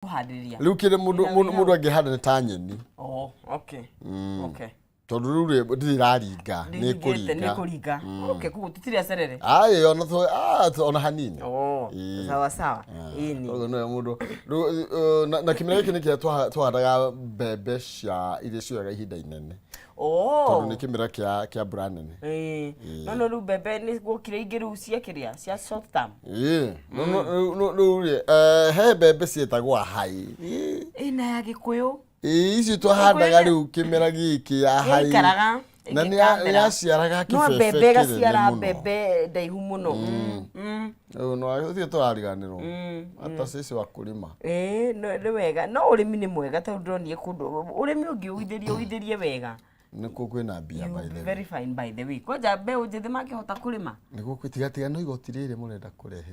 kuhadiria riu kire mundu angihanda ta nyeni okay okay tondu riu ndiraringa ni kuringa okay kuko tutiri acerere ai ona hanini sawa sawa ini no mundu na kimera kini kia twahandaga mbembe cia iria cioyaga ihinda inene tondu ni kimera kia mbura nene no riu mbembe ni gukire ingiru cia kiria cia short term no he mbembe cietagwo hai ina ya gikuyu ici twahandaga riu kimera giki ya hai na ni yaciaraga kibebe no mbembe gaciara mbembe ndaihu muno no athie turariganirwo ata sisi wakulima no wega no urimi ni mwega tondu ndonie kundu urimi ungi uithirie wega niko kwina bia by the way very fine by the way koja mbeu njithi makihota kulima niko kwitigatia no igoti riri murenda kurehe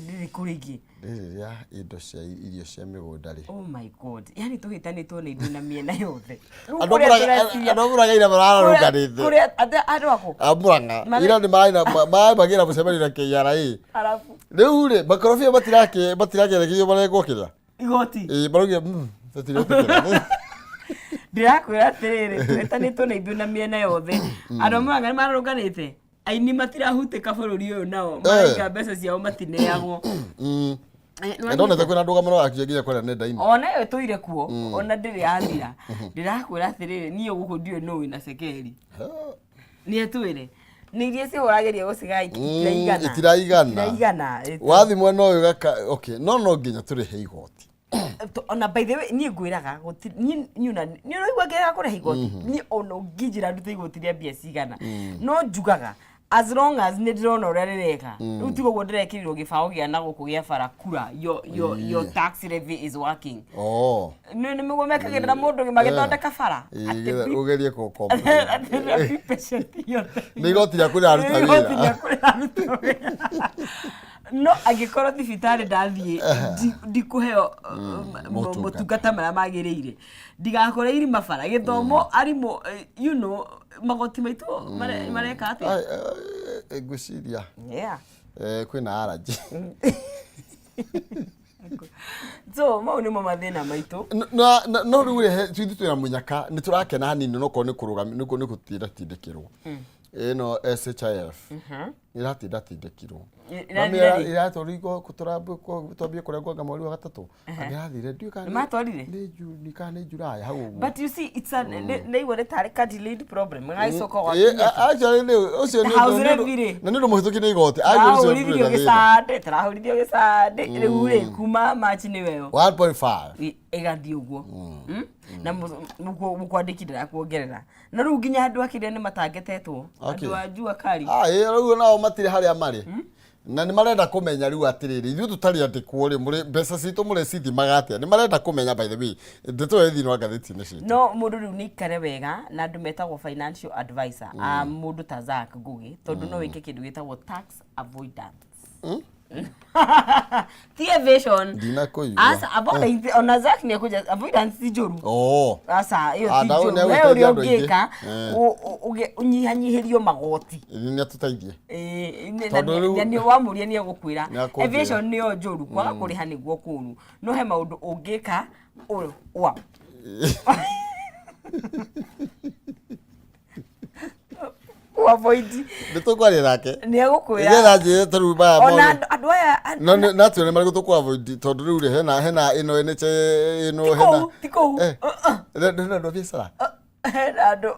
riri kurigi riri ya indo cia irio cia migunda ri oh my god yani tuhitanitwo ni ndina miena yothe andoburaga ira mararunganite kuri andu ako amuranga ira ni mai bagira mucemani na KRA arafu riu ri makorofia batirake marengokira igoti barugia batirake ndirakwira atiriri tuhitanitwo ni ndina miena yothe andu amwe ngani mararunganite aini matirahuteka bururi uyu nao maiga mbeca ciao matineagwo ndona ta kwina nduga muno akigia kwenda nenda-ini ona yo tuire kuo ona ndiri athira ndirakwira atiriri niyo guku ndiwe no wina cekeri ni atwire ni irie cihuragiria guciga itiraigana wathi mwena uyu gaka okay no nginya turihe igoti ona by the way ni ngwiraga ni unaigua ngiraga kureha igoti ni ona ngijira ndute igoti ria mbia cigana no njugaga as long as ni ndirona uria rireka riu tigo guo ndirekirirwo gibao gia na guku gia bara kura your tax levy is working ni miguo mekagirira mundu magithondeka bara ugerie kukomba ni igoti ria kurira aruta wira no agikorwo thibitari ndathie ndikuheo motungata maria magiriire ndigakore iri mabara githomo arimo you know magoti maitu mareka atia ngwiciria kwina allergy so mau nimo mathina maitu no riu ri twithu twina munyaka ni turakena hanini no ko ni kurugami ni gutira tindikirwo ino SHIF iratinda tindikirwo iratorigo kuturambu twambie kurengwa mweri wa gatatu agirathire ndiukani matwarire ni kana July hau but you see it's a they were a delayed problem gaicoko kwa actually ni ucio ni na ndo muhituki ni igoti agurithio gisande tarahurithio gisande riu ri kuma match ni weo 1.5 igathi uguo na mukwandikira kuongerera na riu nginya andu akire ni matangetetwo andu ajua kari riu nao matire haria mari na ni marenda kumenya riu atiriri ithu tutari andikwo ri muri mbeca citu muri cithi magatia ni marenda kumenya by the way ndeto ethi no agathiti ni citu no mundu riu ni kare wega na andu metagwo financial advisor mundu ta Zack Ngugi tondu no wike kindu gitagwo tax avoidance the evasion dina koyo asa about ona Zack ni kuja avoidance njuru asa iyo njuru wewe uri ongeka unyihanyihirio magoti ni atutaithie ni wamuria ni gukwira evasion ni yo njuru kwaga kuriha niguo kuru no he maundu ungika wa avoid nitukwari nake ni agukwira ira njire taru ba ona andu aya no na tu ni mari gutukwa avoid tondu riu ri hena ino eneche ino hena tiko na ndo biasara hena andu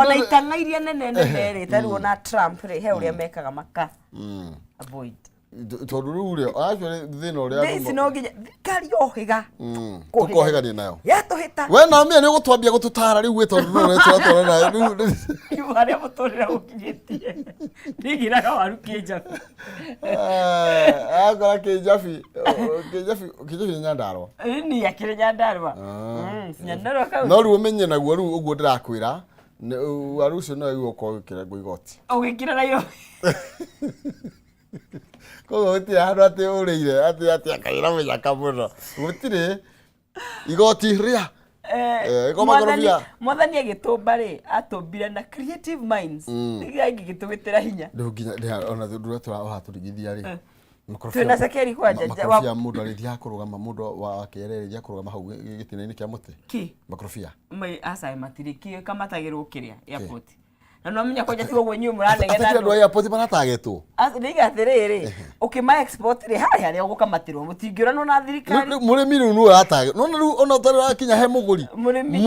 ona itangairia nene ri taru na Trump ri he uria mekaga maka avoid tondu riu ri actually thina uria this no nginya kari ohiga tukohiga ni nayo tuhita we na mie ni gutwambia gututara riu tondu no turatwara na riu aria muturira ukinyitie ndigiraga waru kinjafi agora kinjafi Nyandarua ni akire Nyandarua Nyandarua ka no riu umenye naguo riu uguo ndirakwira waru ucio no igo ko kirengo igoti ugikira nayo kogo gutire handu ati urire ati akaira munyaka muno gutire igoti ria Mwathani agĩtũmba rĩ atũmbire na creative minds nĩgĩa gĩgĩtũgĩtĩra hinya ona thundura tũrahatũrigithia rĩ twĩna cekeri kwanja makorobia mũndũ arĩthia kũrũgama mũndũ wa kererĩria kũrũgama hau gĩtina-inĩ kĩa mũtĩ makorobia aca matirĩkĩ kamatagĩrwo kĩrĩa airport na no menya kwanja tigo gwenyu mũranegena andũ airport maratagetwo nĩiga atĩrĩrĩ ũkĩma export rĩ harĩa ũgũkamatirwo mũtingĩũranwo na thirikari mũrĩmi rĩu nĩwe aratagwo nona rĩu ona ũtarĩ wakinya he mũgũri mũrĩmi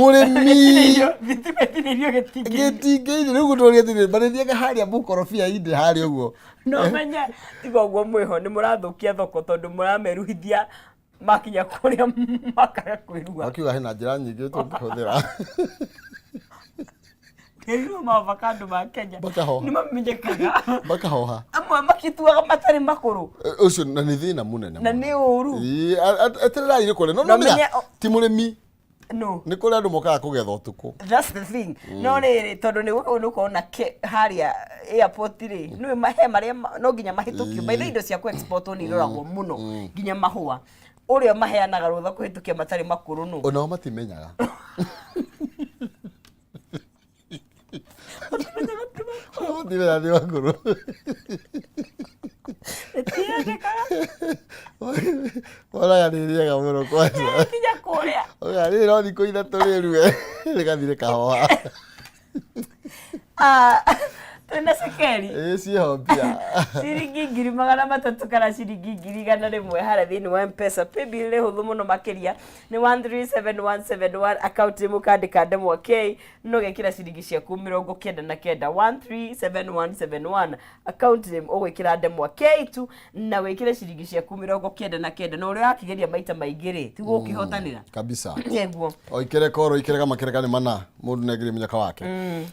gĩtingĩ-inĩ rĩu gũtũria atĩrĩrĩ marĩthiaga harĩa mũkorobia inde harĩa ũguo no menya tigo ũguo mwĩho nĩ mũrathũkia thoko tondũ mũrameruhithia makinya kũrĩa makaga kwĩruga akiuga hena njĩra nyingĩ tũngĩhũthĩra Kero maavocado ma Kenya nĩ mamenyekaga makahoha amwe makĩtuaga matarĩ makũrũ ũcio na nĩ thĩna mũnene na nĩ ũru eterera irĩ kũrĩa no menya ti mũrĩmi no nĩ kũrĩa andũ mokaga kũgetha ũtukũ that's the thing no rĩrĩ tondũ nĩ gũkorwo harĩa airport rĩ nĩ mahe marĩa no nginya mahĩtũkio by the indo cia ku-export nĩ iroragwo mũno nginya mahũa ũrĩa maheanaga rũtha kũhĩtũkia matarĩ makũrũ no onao matimenyaga Dime ni wakuru. Wala ya ni ria gamuro kwanza. Kija korea. Oya ni ro ni koina toreru rikathire kahoa. Twina cekeri ciho pia ciringi 300 kana ciringi 100 harĩa thĩinĩ wa M-Pesa paybill nĩ hũthũ mũno makĩria nĩ 137171 account mũkandĩka ndemwa K no gĩkĩra ciringi ciaku 99 137171 account ũgwĩkĩra ndemwa K2 na wĩkĩre ciringi ciaku 99 na ũrĩa wakĩgeria maita maingĩ rĩ tiguo ũkĩhotanĩra kabisa yeguo oikere koro ikere makereka nĩ mana mũndũ nĩagire mĩnyaka wake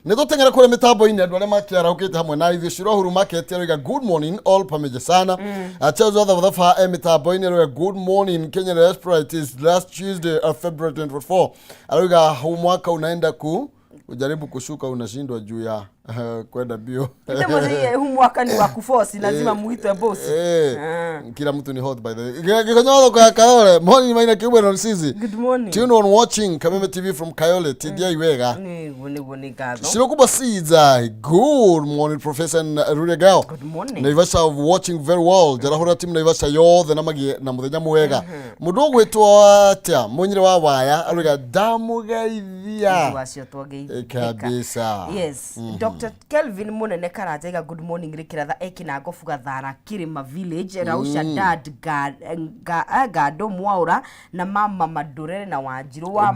nĩ tũteng'era kũrĩa mĩtambo-inĩ andũ arĩa makĩara ukite hamwe na ithuĩ Shiro Huru Market yaroiga good morning all pamoja sana achazo other wathafa mitaboini yaroiga good morning Kenya Diaspora it is last Tuesday of February 24 aroiga huu mwaka unaenda ujaribu kushuka unashindwa juu ya kwenda bio ndio huu mwaka ni wa kuforce lazima muite boss kila mtu ni hot by the way gikonyodo kwa Kayole morning maina kiubwe no sisi good morning tune on watching Kameme TV from Kayole tidia iwega ni gazo Shiro kuba siza good morning Professor Ruregao good morning Naivasha watching very well jarahura team Naivasha yothe na muthenya mwega mundu gwitwa atia munyire wa waya aruga damugeithia wacio twageithia kabisa yes Dr. Kelvin Munene Karajega good morning rikiratha ekina ngofuga thara Kirima village Rausha dad gado mwaura na mama madurere na wanjiru wa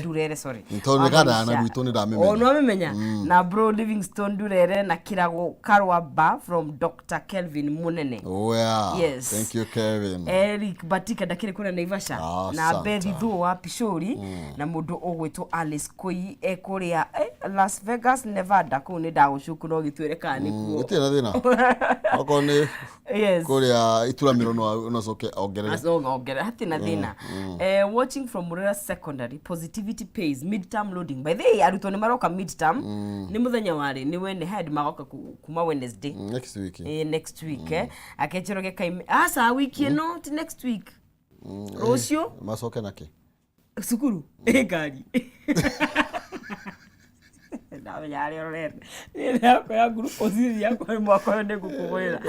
durere sorry ntonekana na gwitu ni ndamemenya no memenya na bro Livingstone durere na kirago karwaba from Dr. Kelvin Munene yeah yes thank you Kevin Eric Batika dakire kuna Naivasha na Bethy Thu wa Pishori na mundu ogwitwo Alice Koi ekuria Las Vegas Nevada kuu ni ndagũcuku no gĩtwĩre kana nĩkuo gũtirĩ thĩna oko nĩ yes kũrĩa ituramĩro no coke ongerere hatina thĩna watching from Murera Secondary positivity pays midterm loading by the way arutwo nĩ maroka midterm nĩ mũthenya warĩ nĩ wene head magoka kuma Wednesday next week akechero Kameme asa wiki no ti next week rũciũ macoke nake cukuru ngari na yari orere ni yako ya group oziri yako mwako nde gukugorera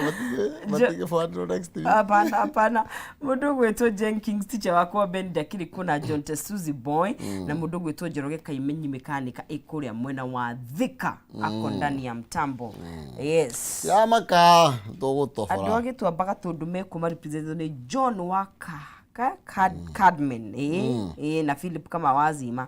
matige for next week hapana mundu gwetwo Jenkins teacher wako Ben Dakiri kuna John Tesuzi boy na mundu gwetwo Njoroge Kaimenyi mekanika ikuria mwena wa Thika ako ndani ya mtambo yes ya maka tugutofora andu agitwa baga tundu mekuma representative ni John Waka Cadman na Philip kama wazima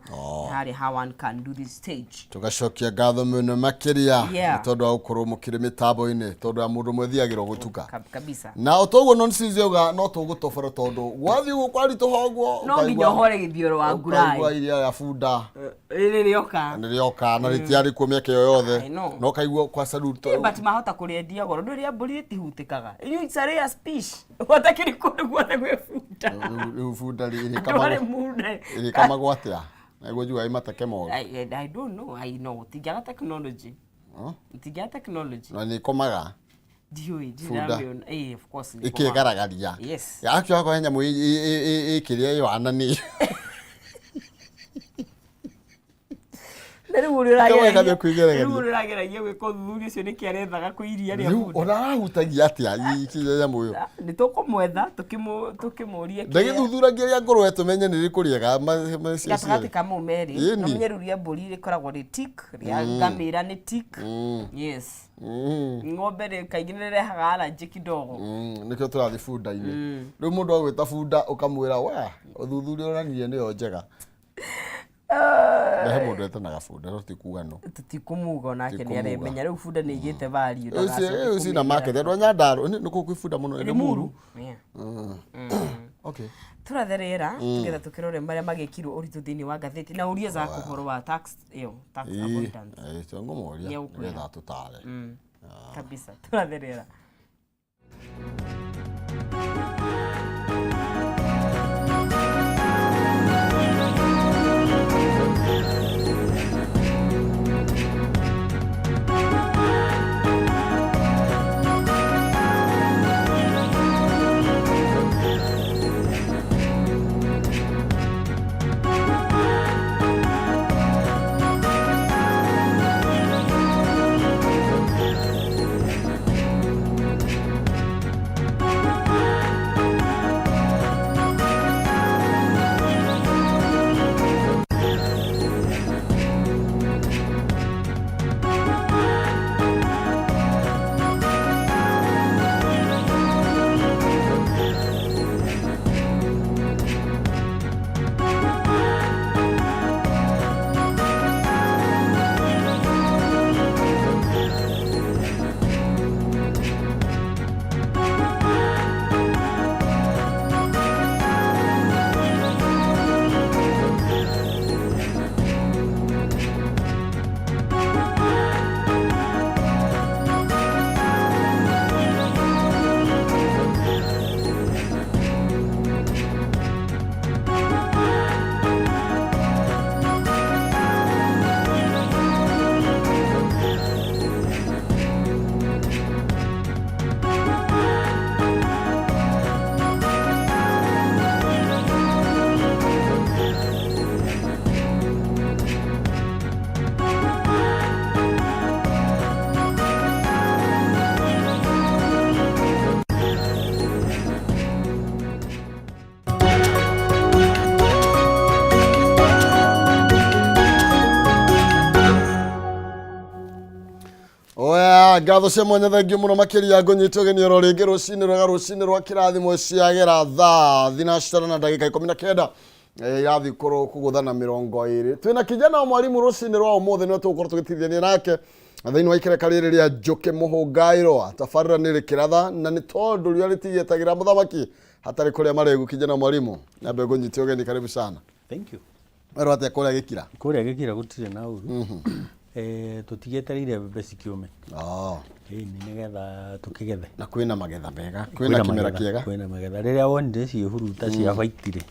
hari hawan can do this stage tugacokia gatho muno makiria tondu wa ukuru mukire mitabo-ini tondu ya mundu mwethiagirwo gutuka kabisa na otoguo non sizeuga no tugutofora tondu wathi gukwari tohogwo no nginya hore githioro wa ngurai kwa iria ya funda nirioka na ritiari ku mieke yoyothe no kaigwo kwa salute but mahota kuriendia goro ndu ria mburi tihutikaga you it's a rare speech watakiri kundu gwothe gwefunda funda ili kama gwatia na njua imateke moga I don't know I know tigaga technology na ni komaga dioi of course ikigaragaria yes ya akyo hako henya mu ikiria yo anani Rĩu ũrageragia gwĩka ũthuthuria ũcio nĩkĩ arethaga kwĩiria rĩa bunda. Ũrahutagia atĩa nyamũ ĩyo? Nĩtũkũmwetha tũkĩmũũrie kĩrĩa. Ndagĩthuthuragia rĩa ngũrũwe tũmenye nĩ rĩkũ rĩega gatagatĩ ka mau merĩ. No menye rĩu rĩa mbũri rĩkoragwo rĩ tik, rĩa ngamĩra nĩ tik. Yes. Ng'ombe kaingĩ nĩrĩrehaga allergy kidogo. Nĩkĩo tũrathiĩ bunda-inĩ. Rĩu mũndũ agwĩta bunda ũkamwĩra wa ũthuthuria ũranirie nĩyo njega. He mũndũ etanaga bunda tũtikuga no. Tũtikũmuga onake nĩaremenya. Rĩu bunda nĩigĩte value. Ũcio cina market. Andũ a Nyandarua nĩkũ kwĩ bunda mũno Limuru. Okay. Tũrathe rĩera tũgetha tũkĩrore marĩa magĩkirwo ũritũ thĩinĩ wa ngathĩti na ũrie za ũhoro wa tax avoidance. Ngũmoria nĩgetha tũtare. Kabisa. Tũrathe rĩera. Ngatho cia mwanya thengio muno makiria ngonyite ũgeni oro rĩngĩ rũcinĩ rwa kĩrathimo ciagera thaa thinacara na ndagĩka 19 irathi kũgũthana 20. Twĩna kijana wa mwarimu rũcinĩ rwa ũmũthĩ nĩwe tũgũkorwo tũgĩteithania nake thĩinĩ wa ikereka rĩrĩ rĩa Njoke Mũhũngaĩro. Tabarĩra nĩ rĩkĩratha na nĩ tondũ rĩrĩa rĩtigĩtagĩra mũthamaki hatarĩ kũrĩa maregu. Kijana wa mwarimu nyambe ngonyite ũgeni, karibu sana. Thank you. Wero atĩa kũrĩa gĩkira? Kũrĩa gĩkira gũtirĩ na ũru. Tũtigĩetereire mbembe cikiume. Nĩgetha tũkĩgethe. Na kwĩna magetha mega, kwĩna kĩmera kĩega. Kwĩna magetha. Rĩrĩa wonire ciĩhuruta cia white-rĩ,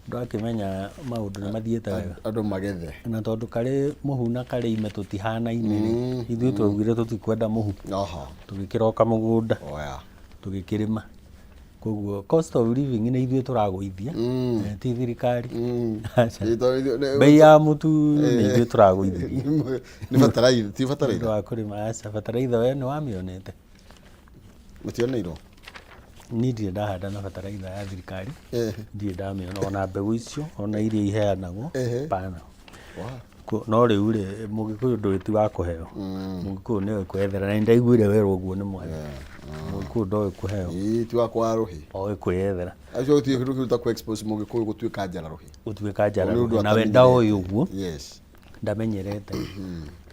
ndakĩmenya maũndũ nĩ mathiĩte wega. Andũ magethe. Na tondũ karĩ mũhu na karĩ ime tũtihanaine-rĩ, ithuĩ twaugire tũtikwenda mũhu. Tũgĩkĩra kamũgũnda. Tũgĩkĩrĩma. Koguo cost of living nĩ ithuĩ tũragũithia, ti thirikari. Bei ya mũtu nĩ ithuĩ tũragũithia. Nĩ bataraitha, ti bataraitha. Nĩ wa kũrĩma aca bataraitha we nĩ wamĩonete. Mũtioneirwo. Niĩ ndirĩ ndahanda na bataraitha ya thirikari. Ndirĩ ndamĩona ona mbegũ icio ona iria iheanagwo pana. No rĩu-rĩ Mũgĩkũyũ ndũrĩ ti wa kũheo. Mũgĩkũyũ nĩwe kwĩyethera na nĩndaiguire werwo ũguo nĩ mwega. Mũgĩkũyũ ndoĩ kũheo. Ti wa kwa rũhĩ. Oĩ kwĩyethera. Acio ũtiĩkĩrũta ku expose Mũgĩkũyũ gũtuĩka njara rũhĩ. Gũtuĩka njara rũhĩ. Na we ndaoĩ ũguo. Ndamenyerete.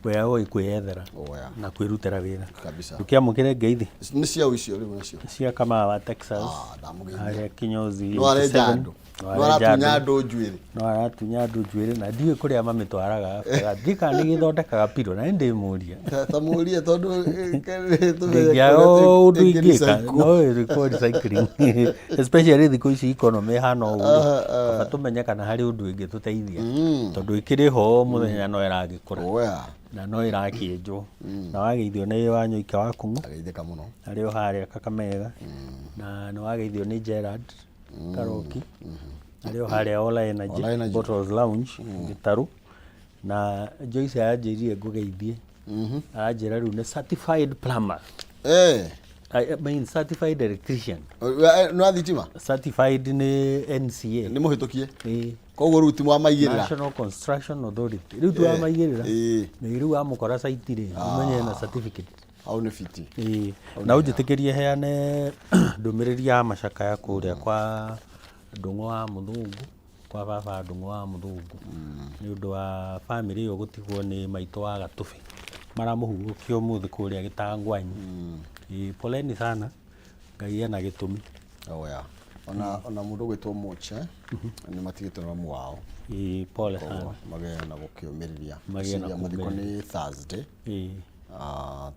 We oĩ kwĩyethera na kwĩrutĩra wĩra. Ndũkĩamũkĩre ngeithi. Nĩ ciao icio rĩu nacio. Cia Kameme wa Texas. Harĩa Kinyozi. No arenja andũ. No aratunya andũ njuĩrĩ. No aratunya andũ njuĩrĩ na ndiũĩ kũrĩa mamĩtwaraga. Ndika nĩ gĩthondekaga piro na ndĩmũria. Ta mũria tondũ ũndũ ingĩka no record cycling. Especially thikũ ici economy hana ũguo. Baba tũmenye kana harĩ ũndũ ũngĩ tũteithia. Tondũ ikĩrĩ ho mũthenya no ĩragĩkũra. Na no ĩrakĩenjwo. Na wageithio nĩ Wanyoike wa Kũng'ũ. Ageithĩka mũno. Arĩ o harĩa Kakamega. Na nĩ wageithio nĩ Gerard Karoki. Arĩ o harĩa All Energy Bottles Lounge Gĩtarũ. na Joyce anjĩrire ngũgeithie anjĩra rĩu nĩ certified plumber I mean certified electrician no thitima certified nĩ NCA nĩ mũhĩtũkie koguo rĩu ti mwamaigĩrĩra National Construction Authority rĩu twamaigĩrĩra nĩ rĩu amũkora site rĩ umenye na certificate au nĩ fiti na ũnjĩtĩkĩrie heane ndũmĩrĩri ya macakaya kũrĩa kwa Ndũng'ũ wa Mũthũngũ kwa baba Ndũng'ũ wa Mũthũngũ nĩ ũndũ wa family ĩyo gũtigwo nĩ maitũ wa Gatũbĩ maramũhurũkia ũmũthĩ kũrĩa Gĩtangwanyi poleni sana Ngai ena gĩtũmi ona mũndũ gwĩtwo Mũche nĩ matigĩtwo na mamu wao pole sana magĩe na gũkĩũmĩrĩria mathiko nĩ Thursday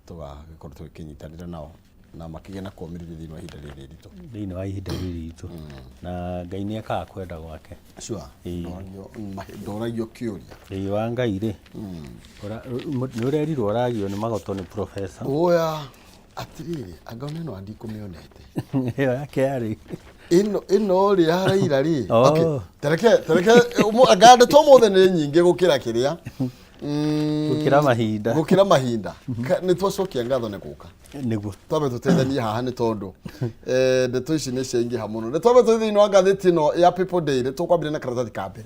tũgagĩkorwo tũgĩkĩnyitanĩra nao na makĩgĩa na kũũmĩrĩria thĩinĩ wa ihinda rĩrĩ ritũ na Ngai nĩ ekaga kwenda gwake ndoragio kĩũria wa Ngai rĩ nĩ ũrerirwo ũragio nĩ magoto nĩ professor atirĩrĩ anga nĩ andikũmĩonete ĩyo yake yarĩ ĩno rĩ haraira rĩ tereke anga ndeto mũthĩ nĩ nyingĩ gũkĩra kĩrĩa gũkĩra mahinda nĩ twacokia ngatho nĩ gũka nĩguo twambe tũteithanie haha nĩ tondũ ndeto ici nĩ ciaingĩha mũno nĩ twambe tũthiĩ thĩinĩ wa ngathĩti ĩno ya People Daily tũkwambĩrĩria na karatathi ka mbere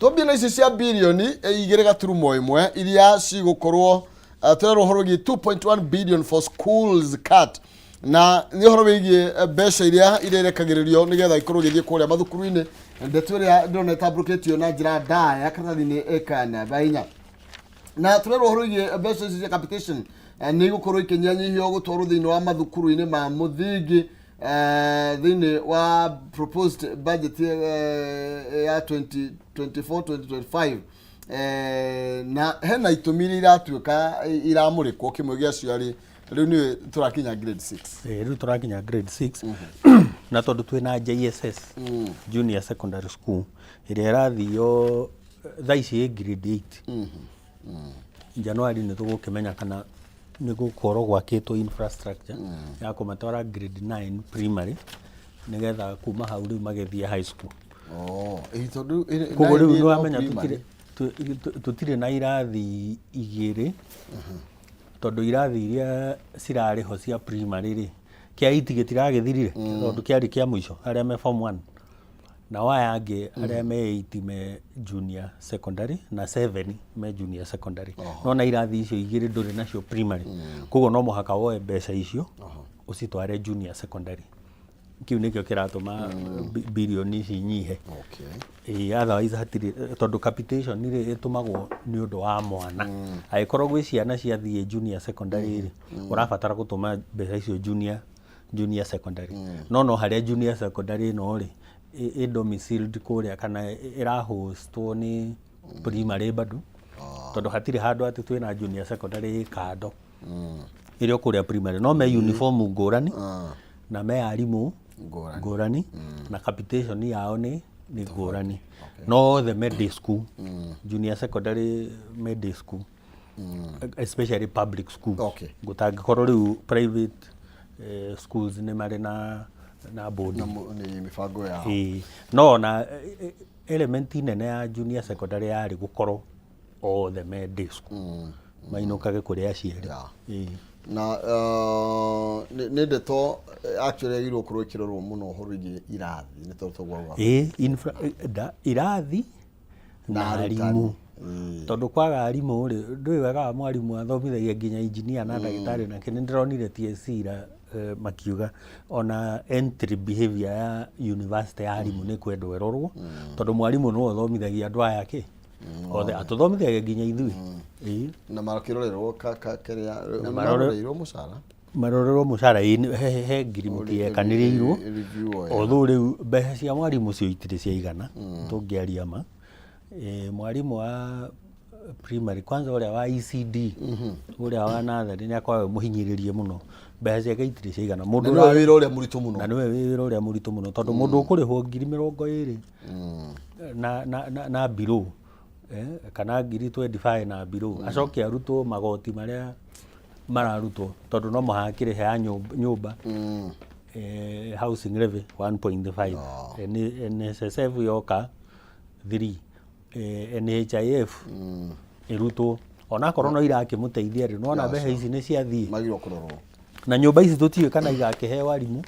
tũmbia ici cia birioni 2.1 iria cigũkorwo twerwo ũhoro wĩgiĩ 2.1 billion for schools cut na nĩ ũhoro wĩgiĩ mbeca iria irekagĩrĩrio nĩgetha ikorwo igĩthiĩ kũrĩa mathukuru-inĩ ndeto ĩrĩa ndĩrona ĩtambũrũkĩtio na njĩra ndaya karatathi-inĩ kana bainya na twerwo ũhoro wĩgiĩ mbeca ici cia capitation nĩ igũkorwo ikĩnyihanyihio gũtwarwo thĩinĩ wa mathukuru-inĩ ma mũthingi thĩinĩ wa proposed budget ya 2024-2025 na hena itũmi iria iratuĩka iramũrĩkwo kĩmwe gĩa cio rĩ rĩu nĩ tũrakinya grade 6 rĩu tũrakinya grade 6 na tondũ twĩna JSS junior secondary school ĩrĩa ĩrathio thaa ici grade 8 January nĩ tũgũkĩmenya kana nĩ gũkorwo gwakĩtwo infrastructure ya kũmatwara grade 9 primary nĩgetha kuma hau rĩu magĩthiĩ high school koguo rĩu nĩwamenya tũtirĩ na irathi igĩrĩ tondũ irathi iria cirarĩho cia primary rĩ kĩa iti gĩtiragĩthirire tondũ kĩarĩ kĩa mũico arĩa me form 1 na waya angĩ arĩa me 8 me junior secondary na 7 me junior secondary no na irathi icio igĩrĩ ndũrĩ nacio primary koguo no mũhaka woe mbeca icio ũcitware junior secondary kiu nĩkĩo kĩratũma birioni ici nyihe otherwise hatirĩ tondũ capitation nĩ ĩtũmagwo nĩ ũndũ wa mwana agĩkorwo gwĩ ciana ciathiĩ junior secondary ũrabatara gũtũma mbeca icio junior secondary no harĩa junior secondary no rĩ domiciled kũrĩa kana ĩrahostwo nĩ primary bado tondũ hatirĩ handũ atĩ twĩna junior secondary kando ĩrĩ kũrĩa primary no me uniform ngũrani na me arimũ ngũrani na capitation yao nĩ ngũrani no the day school junior secondary day school especially public school gũtangĩkorwo rĩu private schools nĩ marĩ na board nĩ mibango yao no na element nene ya junior secondary yarĩ gũkorwo the day school mainũkage kũrĩa aciari na nĩ ndeto actually agirwo kũrwo ikĩrorwo mũno ũhoro wĩgiĩ irathi nĩ tondũ irathi na arimũ tondũ kwaga arimũ rĩ ndũĩ wega wa mwarimũ athomithagia nginya engineer na ndagĩtarĩ nake nĩ ndĩronire TSC makiuga ona entry behavior ya university ya arimũ nĩ kwendwo ĩrorwo tondũ mwarimũ no athomithagia andũ aya kĩ othe atũthomithagia nginya ithuĩ na makĩrorerwo kĩrĩa marorerwo mũcara marorerwo mũcara he ngirimiti yekanĩrĩirwo although rĩu mbeca cia mwarimũ cio itirĩ ciaigana tũngĩaria ma mwarimũ wa primary kwanza ũrĩa wa ECD ũrĩa wa natharĩ nĩ akoragwo mũhinyĩrĩrie mũno mbeca ciake itirĩ ciaigana mũndũ nĩwe wĩra ũrĩa mũritũ mũno na nĩwe wĩra ũrĩa mũritũ mũno tondũ mũndũ ũkũrĩhwo 20,000 na below kana 25 na below acoke arutwo magoti marĩa mararutwo tondũ no mũhakĩrĩhe ya nyũmba housing levy 1.5 NSSF yoka 3 NHIF irutwo ona korwo no irakĩmũteithia rĩ nona mbeca ici nĩ ciathiĩ magirwo kũrorwo na nyũmba ici tũtiũĩ kana igakĩheo arimũ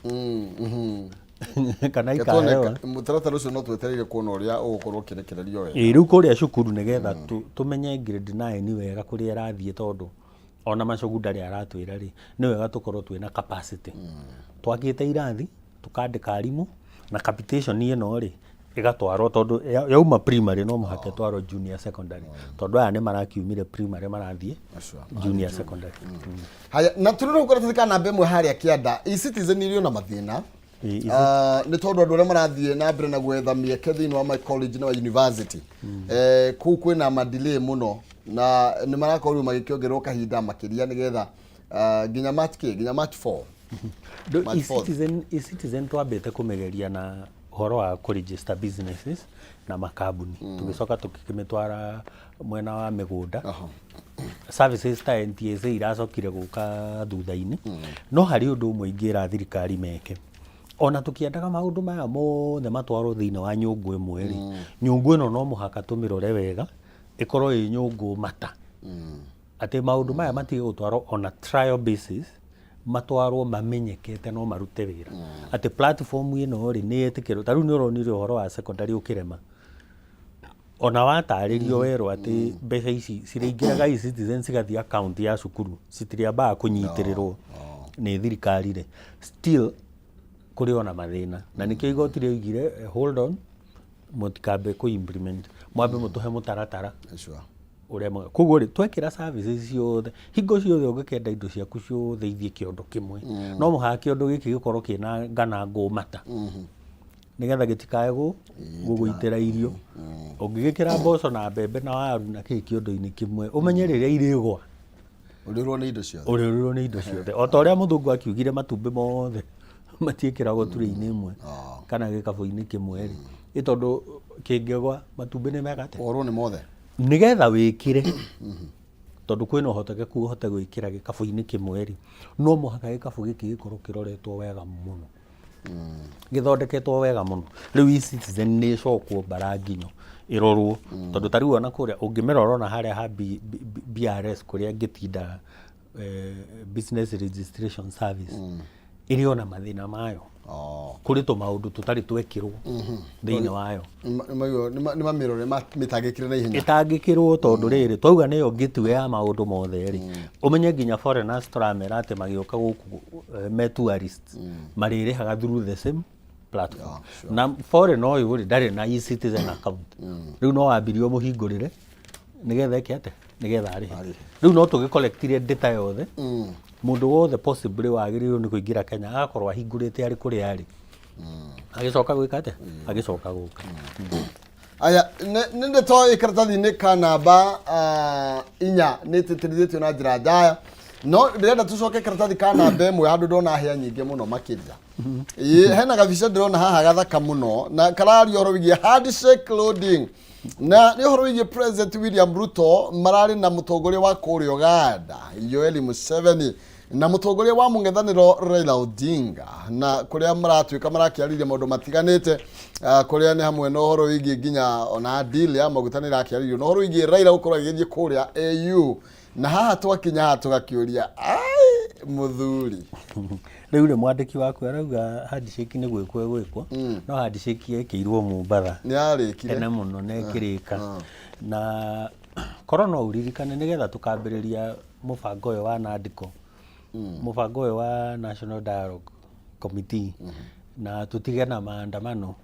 kana ikaheo mũtaratara ũcio no twetereire kuona ũrĩa ũgũkorwo ũkĩrekererio wega rĩu kũrĩa cukuru nĩgetha tũmenye grade 9 wega kũrĩa ĩrathiĩ tondũ ona Macogu ndarĩ aratwĩra rĩ nĩ wega tũkorwo twĩna capacity twakĩte irathi tũkandĩka arimũ na capitation ĩno rĩ igatwarwo tondũ yauma primary no mũhaka twarwo junior secondary tondũ aya nĩ marakiumire primary marathiĩ junior secondary haya na tũrĩrwo gũkorwo kana mbemwe harĩa kĩanda e-citizen irio na mathĩna nĩ tondũ andũ arĩa marathiĩ na mbere na gwetha mĩeke thĩinĩ wa my college na university kũu kwĩna madelay mũno na nĩ marakorwo magĩkĩongererwo kahinda makĩria nĩgetha nginya match 4 e-citizen twambĩte kũmĩgeria na ũhoro wa kũregister businesses na makambuni tũgĩcoka tũkĩmĩtwara mwena wa mĩgũnda services ta NTSA iracokire gũka thutha-inĩ no harĩ ũndũ ũmwe ingĩra thirikari meke ona tũkĩendaga maũndũ maya mothe matwarwo thĩinĩ wa nyũngũ ĩmwe rĩ nyũngũ ĩno no mũhaka tũmĩrore wega ĩkorwo ĩ nyũngũ mata atĩ maũndũ maya matige gũtwarwo on a trial basis matwarwo mamenyekete no marute wĩra atĩ platform ĩno rĩ nĩ ĩtĩkĩrwo ta rĩu nĩ ũronire ũhoro wa secondary ũkĩrema ona watarĩrio werwo atĩ mbeca ici cirĩingĩraga e-citizen cigathiĩ account ya cukuru citirĩambaga kũnyitĩrĩrwo nĩ thirikari rĩ still kũrĩ ona mathĩna na nĩkĩo igoti rĩoigire hold on mũtikambe kũ-implement mwambe mũtũhe mũtaratara ũrĩa mwega koguo rĩ twekĩra services ciothe hingo ciothe ũngĩkenda indo ciaku ciothe ithiĩ kĩondo kĩmwe no mũhaka kĩondo gĩkĩ gĩkorwo kĩna nganangũ mata nĩgetha gĩtikae gũgũitĩra irio ũngĩgĩkĩra mboco na mbembe na waru na kĩĩ kĩondo-inĩ kĩmwe ũmenye rĩrĩa irĩgwa ũrĩrwo nĩ indo ciothe o ta ũrĩa mũthũngũ akiugire matumbĩ mothe matiĩkĩragwo turĩ-inĩ ĩmwe kana gĩkabũ-inĩ kĩmwe rĩ tondũ kĩngĩgwa matumbĩ nĩ megate orwo nĩ mothe nĩgetha wĩkĩre tondũ kwĩna ũhotekeku ũhote gwĩkĩra gĩkabũ-inĩ kĩmwe rĩ no mũhaka gĩkabũ gĩkĩ gĩkorwo kĩroretwo wega mũno gĩthondeketwo wega mũno rĩu e-citizen nĩ ĩcokwo mbara nginyo ĩrorwo tondũ ta rĩu ona kũrĩa ũngĩmĩrora ona harĩa ha BRS kũrĩa ngĩtinda business registration service ĩrĩ ona mathĩna mayo kũrĩ tũmaũndũ tũtarĩ twekĩrwo thĩinĩ wayo nĩ mamĩrore mĩtangĩkĩre na ihenya ĩtangĩkĩrwo tondũ rĩrĩ twauga nĩyo ngĩtue ya maũndũ mothe rĩ ũmenye nginya foreigners tũramera atĩ magĩũka gũkũ me tourists marĩrĩhaga through the same platform na foreign ũyũ rĩ ndarĩ na e-citizen account rĩu no wambirio mũhingũrĩre nĩgetha ĩke atĩ nĩgetha arĩhe rĩu no tũgĩkolektire data yothe mũndũ wothe possibly wagĩrĩirwo nĩ kũingĩra Kenya agakorwo ahingũrĩte arĩ kũrĩa arĩ agĩcoka gwĩka atĩa agĩcoka gũka aya nĩ ndĩtoĩ karatathi-inĩ ka namba 4 nĩ tĩtĩrithĩtio na njĩra njaya no ndĩrenda tũcoke karatathi ka namba 1 handũ ndona hĩa nyingĩ mũno makĩria hena gabica ndĩrona haha gathaka mũno na kararia ũhoro wĩgiĩ handshake loading na nĩ ũhoro wĩgiĩ President William Ruto mararĩ na mũtongoria wa kũrĩa Uganda Yoweri Museveni na mũtongoria wa mũng'ethanĩro Raila Odinga na kũrĩa maratuĩka marakĩarĩria maũndũ matiganĩte kũrĩa nĩ hamwe na ũhoro wĩgiĩ nginya ona deal ya maguta nĩ irakĩarĩrio na ũhoro wĩgiĩ Raila gũkorwo agĩthiĩ kũrĩa AU na haha twakinya haha tũgakĩũria mũthuri rĩu rĩ mwandĩki waku arauga handshake nĩ gwĩkwo no handshake yekĩirwo Mombatha nĩ yarĩkire tene mũno na ĩkĩrĩka na korwo no ũririkane nĩgetha tũkambĩrĩria mũbango ũyũ wa Nandiko mũbango ũyũ wa National Dialogue Committee na tũtige na maandamano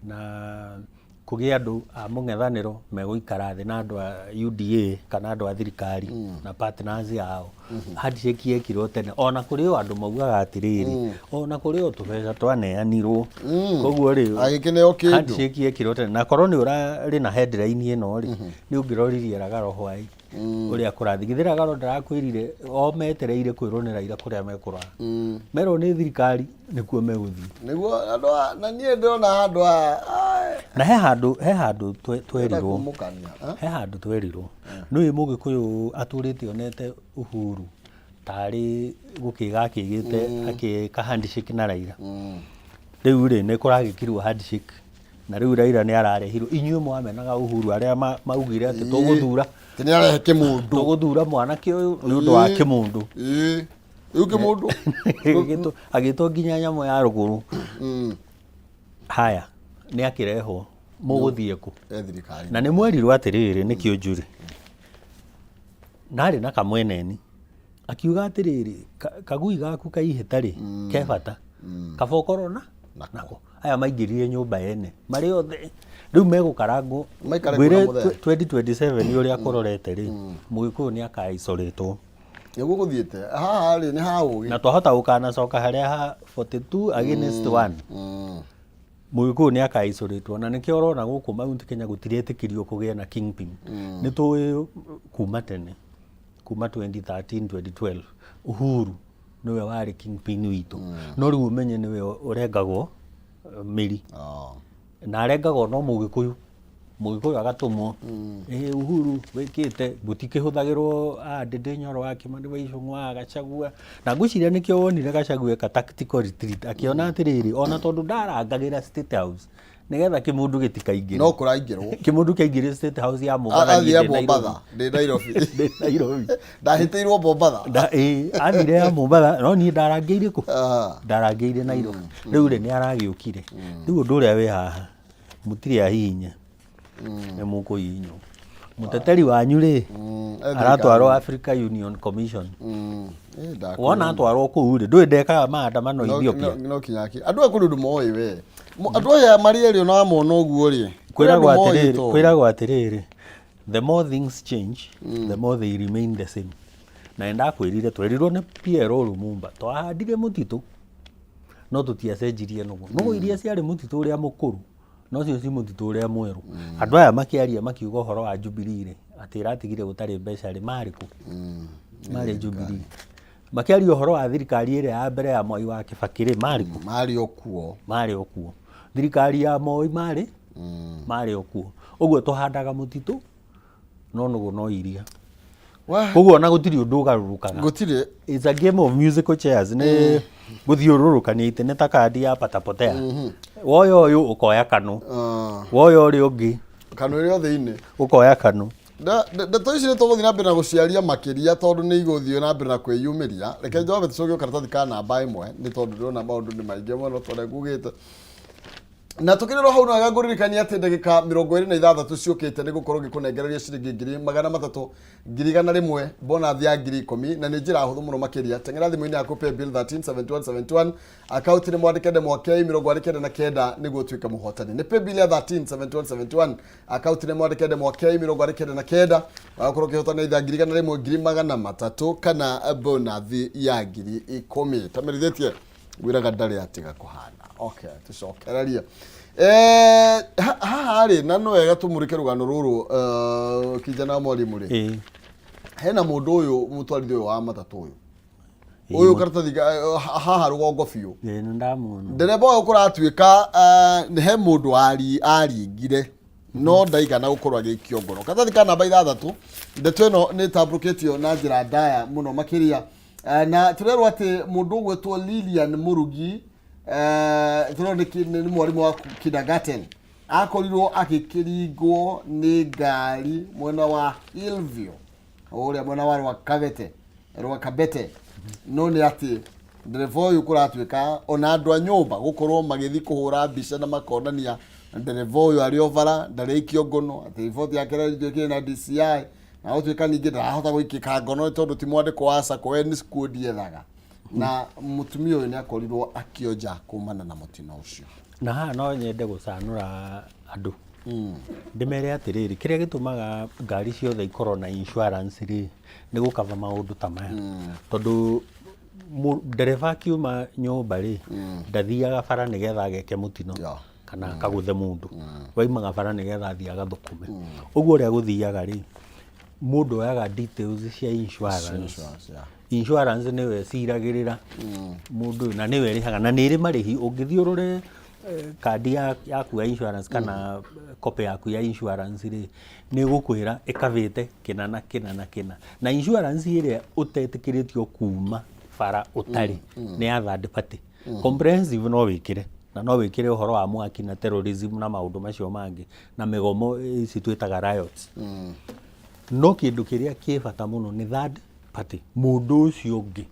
na kũgĩa andũ a mũng'ethanĩro megũikara thĩ na andũ a UDA kana andũ a thirikari na partners yao handshake yekirwo tene ona kũrĩ o andũ maugaga atĩrĩrĩ ona kũrĩ o tũbeca twaneanirwo koguo rĩ agĩkĩneo kĩndũ handshake yekirwo tene na korwo nĩ ũrarĩ na headline ĩno rĩ nĩ ũngĩroririe Ragaro Hwaĩ ũrĩa kũrathigithĩra Ragaro ndarakwĩrire o metereire kwĩrwo nĩ Raila kũrĩa mekũra merwo nĩ thirikari nĩkuo megũthiĩ nĩguo andũ na niĩ ndĩrona handũ na he handũ twerirwo nĩ Mũgĩkũyũ atũrĩte onete Uhuru tarĩ gũkĩgakĩgĩte akĩka handshake na Raila rĩu rĩ nĩ kũragĩkirwo handshake na riu Raila ni ararehirwo inyuĩ mwamenaga Uhuru aria maugire ati tuguthura tini arehe kimundu tuguthura mwanake uyu ni undu wa kimundu uyu kimundu agitwo nginya nyamo ya ruguru haya ni akirehwo muguthie ku na ni mwerirwo atiriri ni kiunjuri nari na kamweneni akiuga atiriri kagui gaku kaihitari ke bata kabokorona nako aya maingirire nyumba ene mari othe riu megukarangwo gwire 2027 uria kororete ri Mugikuyu ni akaisoretwo niguo guthiete haha ri ni haugi na twahota gukana coka haria ha 42 against 1 Mugikuyu ni akaisoretwo na nikio urona guku Mount Kenya gutirietikirio kugia na kingpin ni tu kuma tene kuma 2013 2012 Uhuru niwe wari kingpin witu no riu umenye niwe urengagwo miri na arengagwo no Mugikuyu agatumwo Uhuru wikite gutikihũthagĩrwo Ndindi Nyoro wa Kimani wa Icũng'wa Gachagua na ngwiciria nikio wonire Gachagua ka tactical retreat akiona atiriri ona tondu ndarangagira State House nigetha kimundu gitikaingire no kuraingirwo kimundu kaingire State House ya Mombatha ndi Nairobi ndahitiirwo Mombatha athire ya Mombatha no ni ndarangeire ku ndarangeire Nairobi riu ni aragiukire riu undu uria wi haha mutiri ahinya ni mukuinyo muteteri wanyu ri aratwarwo Africa Union Commission wona atwarwo kuu ri ndui ndekaga maandamano Ethiopia no kinyaki andu akundu moi we andu aya mari eri ona mona uguo ri kwiragwo atiriri the more things change the more they remain the same na ndakwirire twerirwo ni Pierre Lumumba twahandire mutitu no tutiacenjirie no iria ciari mutitu uria mukuru no cio ci mutitu uria mweru andu aya makiaria makiuga uhoro wa Jubilee ri ati iratigire gutari mbeca ri mariku mari Jubilee makiaria uhoro wa thirikari iri ya mbere ya Moi wa Kibaki ri mariku mari okuo thirikari ya Moi mari okuo uguo tuhandaga mutitu no nugu no iria koguo na gutiri undu ugarurukaga gutiri it's a game of musical chairs ni guthiururukania ite ni ta kandi ya patapotea woyo uyu ukoya kanu woyo uri ungi kanu iri othe-ini ukoya kanu ndeto ici ni tuguthii na mbere na guciaria makiria tondu ni iguthii na mbere na kwiyumiria reke njobe tucoke karatathi ka namba imwe ni tondu ndirona maundu ni maingi muno tondu ngugite na tukiriro hau no agaguririkania ati ndagika 26 ciukite ni gukorwo gikunengereria ciringi 300,000 bonus ya 10,000 na ni njira huthu muno makiria tengera thimu-ini yaku pay bill 137171 account ni mwandikende mwakei 29 niguo tuike muhotani ni pay bill ya 137171 account ni mwandikende mwakei 29 wakorwo kihotani itha 1,300 kana bonus ya 10,000 tamerithitie wiraga ndari atiga kuhana okay tucokereria haha ri na no wega tumurike rugano ruru kijana mwalimu ri hena mundu uyu mutwarithia wa matatu uyu karatathi haha rugongo biu ni ndamwona ndereba uyu kuratuika he mundu aringire no ndaigana gukorwo agikio ngoro karatathi ka namba 6 ndeto ino ni tabuketio na njira ndaya muno makiria na turerwo ati mundu gwetwo Lilian Murugi ni mwarimu wa kindergarten akorirwo akikiringwo ni ngari mwena wa Hillview uria mwena wa Kabete no ni ati ndereva uyu kuratuika ona andu a nyumba gukorwo magithi kuhura mbica na makonania ndereva uyu ari ovara ndari kiongono ati riboti yake ri na DCI na utuika ningi ndarahota gwikika ngono tondu ti mwandiko wa SACCO ni squad yethaga na mutumia uyu ni akorirwo akionja kumana na mutino ucio na ha no nyende gucanura andu ndimere atiriri kiria gitumaga ngari ciothe ikorwo na insurance ri ni gukava maundu ta maya tondu ndereva akiuma nyumba ri ndathiaga bara nigetha ageke mutino kana akaguthe mundu waimaga bara nigetha athii agathukume uguo ria guthiaga ri mundu oyaga details cia insurance niwe ciragirira mundu na niwe rihaga na niri marihi ungithiurure kandi yaku ya insurance kana copy yaku ya insurance ri ni gukwira ikavite kina na insurance iria utetikiritio kuma bara utari ni ya third party comprehensive no wikire na no wikire uhoro wa mwaki na terrorism na maundu macio mangi na migomo ici twitaga riots no kindu kiria kibata muno ni third party mundu ucio ungi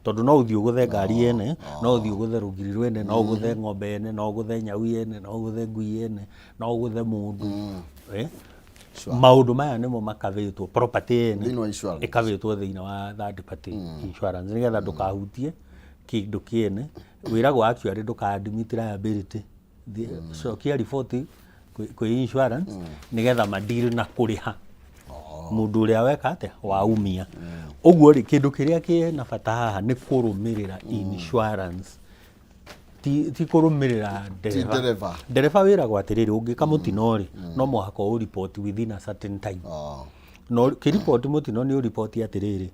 tondu no uthio guthe ngari ene no uthio guthe rugiri rwene no guthe ng'ombe ene no guthe nyau ene no guthe ngui ene no guthe mundu maundu maya nimo makavitwo property ene ikavitwo thiina wa third party insurance nigetha ndukahutie kindu kiene wiragwo actually ndukaadmit liability cokia report kwi insurance nigetha madeal na kuriha mundu uria weka atia waumia uguo ri kindu kiria kiena bata haha ni kurumirira insurance ti kurumirira dereva wiragwo atiriri ungika mutino ri no muhaka u report within a certain time no ki report mutino ni u report atiriri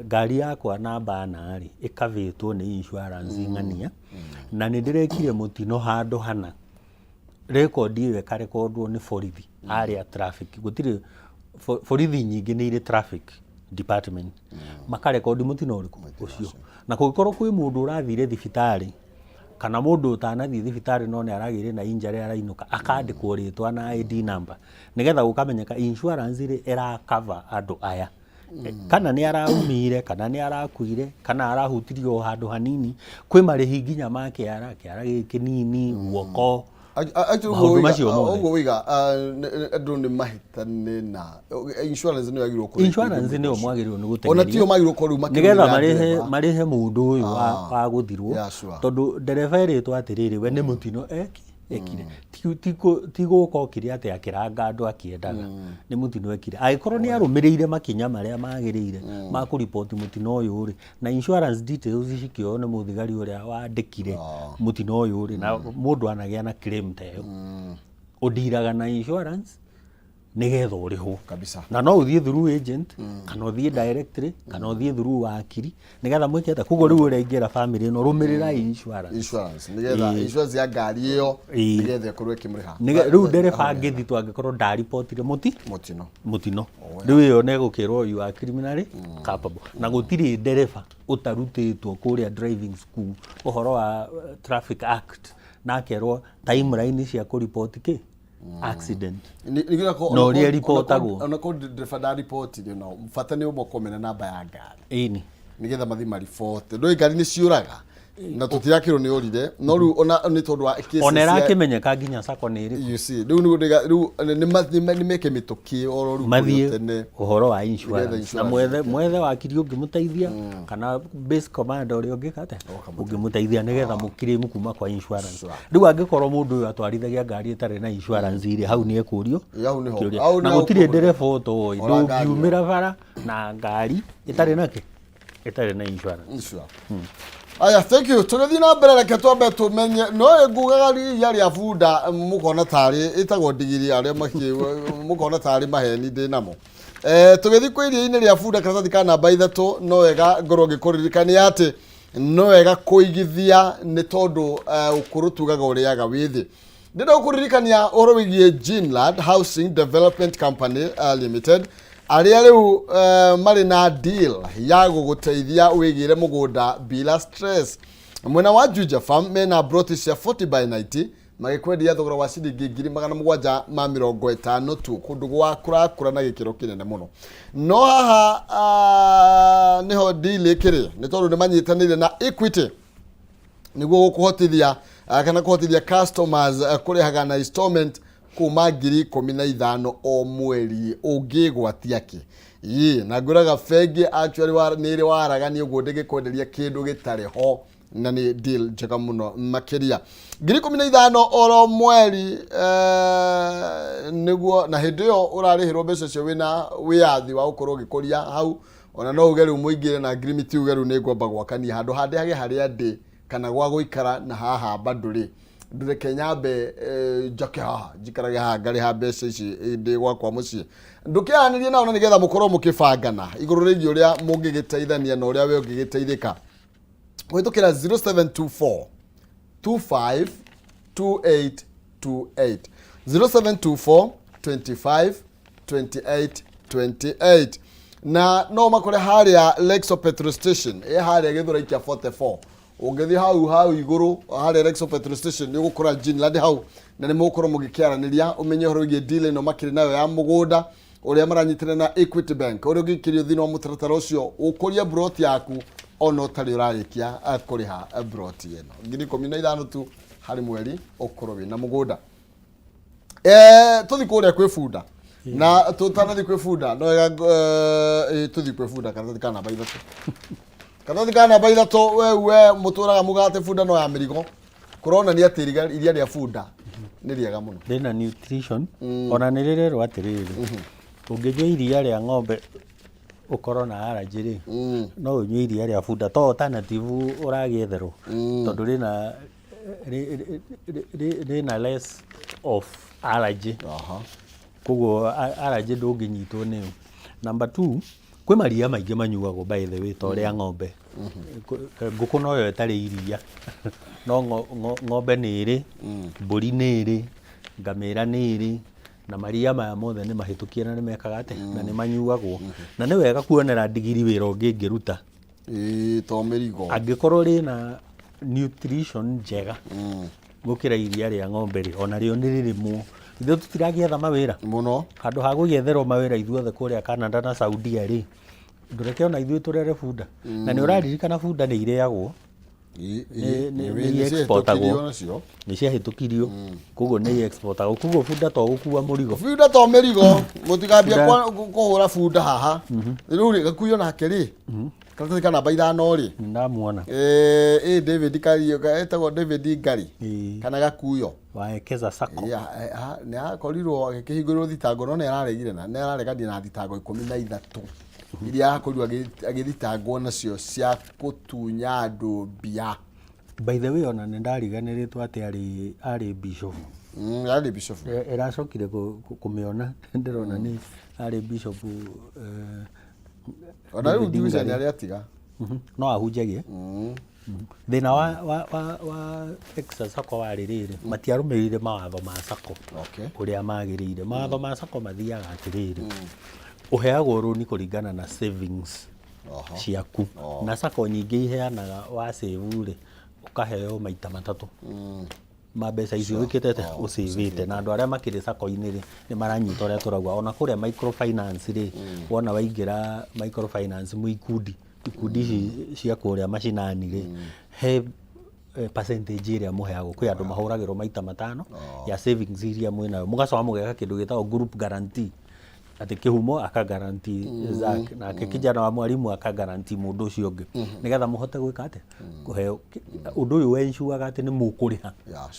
ngari yakwa namba na ri ikavitwo ni insurance ng'ania na ni ndirekire mutino handu hana record iyo ikarekordwo ni borithi aria traffic gutire borithi nyingi ni ire traffic department makarekondi mutino uriku ucio na kugikorwo kwi mundu urathire thibitari kana mundu utanathie thibitari no ni aragire na injury arainuka akandikwo ritwa na ID number nigetha gukamenyeka insurance iri era cover andu aya kana ni araumire kana ni arakuire kana arahutirio handu hanini kwi marihi nginya make kiara kinini guoko ogo wiga andu ni mahitane na insurance ni yagirwo kuri insurance ni omwagirwo ni gutengeria ona tio magirwo kuri nigetha marihe mundu uyu wa guthirwo tondu dereva ritwa atiriri we ni mutino ekire tiguko kiria ati akiranga andu akiendaga ni mutino ekire aikorwo ni arumirire makinya maria magirire ma ku report mutino uyu ri na insurance details cikio ni muthigari uria wandikire mutino uyu ri na mundu anagia na claim tayo udiraga na insurance nigetha uriho kabisa na no uthie through agent kana uthie directly kana uthie through wakiri nigetha mwiketa kugo riu uri ingira family no rumirira insurance nigetha insurance ya ngari iyo nigetha kurwe kimriha riu dereva ngithi twangikorwo nda reportire mutino riu iyo negukirwo you are criminally culpable na gutiri dereva utarutitwo kuria driving school uhoro wa traffic act na kerwo timeline cia ku report ki accident no ria reportagwo ona ko driver report no mfata ni umokomena namba ya ngari ini nigetha mathi report ndo ngari ni ciuraga na tutiakirwo ni urire no riu ona ni tondu wa cases onera kimenyeka nginya sako ni iri you see riu ni meke mituki ororu tene uhoro wa insurance na mwethe wakiri ungimuteithia kana base commander uri ungikate ungimuteithia nigetha mukiri kuma kwa insurance riu angikorwo mundu uyu atwarithagia ngari itare na insurance iri hau ni ekurio na gutire dereva uto ndungiumira bara na ngari itare na insurance aya thank you tugethi na mbere reke twambe tumenye no ngugaga yari afunda mukona tari itagwo digiri aria mukona tari maheni ndi namo tugethi kwiria ine ria funda karatathi ka namba 3 no wega ngoro ngikuririkania ati no wega kuigithia ni tondu ukuru tugaga uriaga withi ndenda gukuririkania oro wigie Ginland Housing Development Company Limited aria riu mari na deal ya guguteithia wigire mugunda bila stress mwena wa Juja Farm mena broti cia 40 by 90 magikwendia thogora wa ciringi 750 tu kundu gwa kura na gikiro kinene muno no haha niho deal ikiri ni tondu ni manyitanire na Equity niguo gukuhotithia kana kuhotithia customers kurihaga na installment kuma 15,000 o mweri ungigwatia ki na nguraga fegi actually niri waraga ni uguo ndingikwenderia kindu gitare ho na ni deal njega muno makiria 15,000 oro mweri niguo na hindi yo urarihirwo mbeca cio wina wiathi wa ukorwo gikuria hau ona no ugeru muingire na agreement ugeru ni ngomba gwakania handu hande hage haria ndi kana gwa guikara na haha banduri ndure kenyambe njoke haha jikarage haha ngari ha mbeca ici ndi gwakwa mucii ndukianirie nao nigetha mukorwo mukibangana iguru rigi uria mungigiteithania na uria we ungigiteithika witukira 0724 25 2828 0724 25 28 28 na no makore haria Lexo petrol station haria githura ikia 44 ungethi hau iguru hali Rexo petrol station ni gukora Jean Ladi hau na ni mukoro mugikiaraniria umenye horo gie deal no makiri nayo ya mugunda uria maranyitire na Equity Bank uria gikirio thini wa mutaratara ucio ukuria broti yaku ono tari urarikia kuriha broti eno 15 tu hari mweri ukorwo na mugunda tuthi kuria kwi funda na tutana thi kwi funda no tuthi kwi funda kana baithatu kana thikana baithatu we muturaga mugate funda no ya mirigo kurona ni atiriga iria ria funda ni riega muno rina nutrition ona ni rirero atiriri unginywa iria ria ng'ombe ukorwo na allergy ri no unywe iria ria funda to alternative uragietherwo tondu rina less of allergy koguo allergy ndunginyitwo niyo. Number 2 kwi maria maingi manyuagwo by the way to ria ng'ombe nguku no yo etari iria no ng'ombe ni iri mburi ni iri ngamira ni iri na maria maya mothe ni mahitukie na ni mekaga ate na ni manyuagwo na ni wega kuonera ndigiri wira ungi ngiruta to mirigo angikorwo ri na nutrition njega gukira iria ria ng'ombe ri ona rio ni ririmu ithu tutiragietha mawira muno handu ha gugietherwo mawira ithuothe kuria Canada na Saudia ri ndureke ona ithuĩ turere funda na ni uraririkana funda ni ireagwo ni exportagwo ni ciahitukirio koguo ni exportagwo koguo funda to gukua murigo mutigambia kuhura funda haha riu ri gakuyo nake ri karatathi kana namba 5 ri ndamuona David Kario etagwo David Ngari kana gakuyo waekeza sako ni akorirwo agikihingurwo thitango no ni araregire na ni araregania na thitango 13 iria akorirwo agithitangwo nacio cia kutunya andu mbia. By the way ona ni ndariganiritwo ati ari bishop ari bishop eracokire kumiona ndirona ni ari bishop ona riu ndiuca ni ari atiga no ahunjagie thina wa Texas sako wari riri matiarumirire mawatho ma sako uria magirire mawatho ma sako mathiaga atiriri uheagwo runi kuringana na savings ciaku na sako nyingi iheanaga wa save ri ukaheo maita matatu mbeca icio wikitete usivite na andu aria makiri sako-ini ri ni maranyita uria turagwa ona kuria microfinance ri wona waingira microfinance muikundi cia kuria mashinani ri he percentage iria muheagwo kwi andu mahuragirwo maita 5 ya savings iria mwinayo mugacoka mugeka kindu gitagwo group guarantee ati kihumo aka guarantee zake na kijana wa mwalimu aka guarantee mundu ucio ungi nigetha muhote gwika ate kuheo undu uyu wensure ati ni mukuriha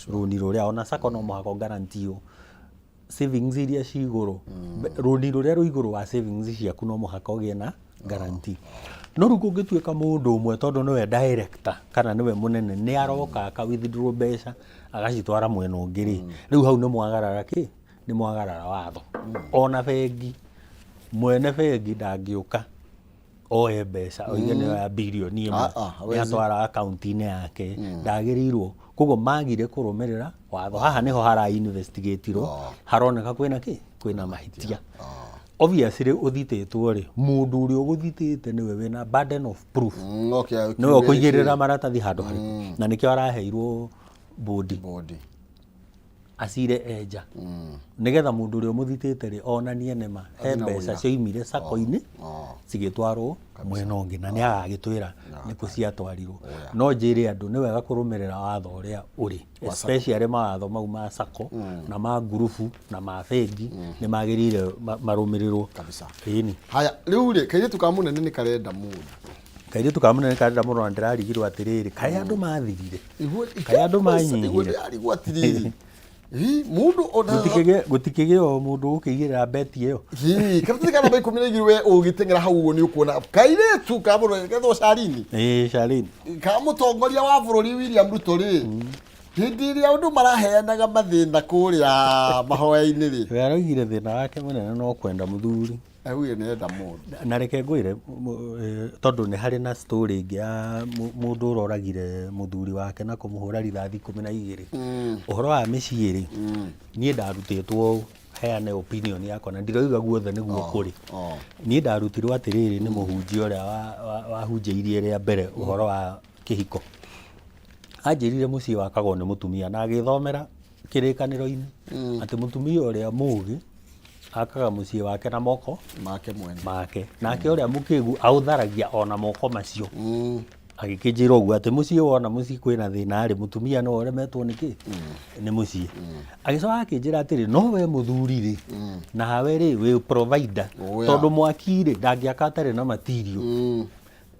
runi ruria ona sako no muhako guarantee savings iria ciguru runi ruria ruiguru wa savings ciaku no muhaka ugie na guarantee no ruko ngituika mundu umwe tondu niwe director kana niwe munene ni aroka aka withdraw mbeca agacitwara mwena ungiri riu hau ni mwagarara ki ni mwagarara watho ona bengi mwene bengi ndangiuka oe mbeca oige ni ya bilioni imwe ni atwara akaunti-ini yake ndagirirwo koguo magire kurumirira watho haha niho hara investigateirwo haroneka kwina mahitia obviously uthititwo ri mundu uria uguthitite niwe wina burden of proof niwe kuigirira maratathi handu hari na nikio araheirwo bodi asire eja nigetha mundu uria muthitite ri onanie nema he mbeca cioimire sako-ini cigitwarwo mwena ungi na ni agagitwira niku ciatwarirwo no njire andu ni wega kurumirira watho uria uri especially mawatho mau ma sako na ma ngurubu na ma bengi ni magirire marumirirwo kabisa ini haya riu ri kairitu ka munene ni karenda mundu kairitu ka munene karenda mundu na ndirarigirwo atiriri kai andu mathirire kai andu manyihire mundu ona gutikige o mundu ukigirira beti iyo karatathi kana namba 12 we ugitengera hau ni ukuona kairetu ka mundu ketho Sharini Sharini ka mutongoria wa bururi William Ruto ri hindi iria undu maraheanaga mathina kuria mahoya-ini ri we araugire thina wake munene no kwenda muthuri huyo ni enda mundu na reke ngwire tondu ni hari na story ingi ya mundu uroragire muthuri wake na kumuhura rithathi 12 uhoro wa micii ri nie ndarutitwo heane opinion yakwa na ndirauga guothe niguo kuri nie ndarutirwo atiriri ni muhunjia uria wahunjiirie ria mbere uhoro wa kihiko anjirire muciĩ wakagwo nĩ mũtumia na agĩthomera kĩrĩkanĩro-inĩ atĩ mũtumia ũrĩa mũũgĩ akaga muciĩ wake na moko make nake ũrĩa mũkĩgu aũtharagia ona moko macio agĩkĩnjĩra ũguo atĩ muciĩ wona muciĩ kwĩna thĩna rĩ mũtumia no ũremetwo nĩkĩ nĩ muciĩ agĩcoka akĩnjĩra atĩrĩ no we mũthuri rĩ nawe rĩ wĩ provider tondũ mwaki rĩ ndangĩaka atarĩ na material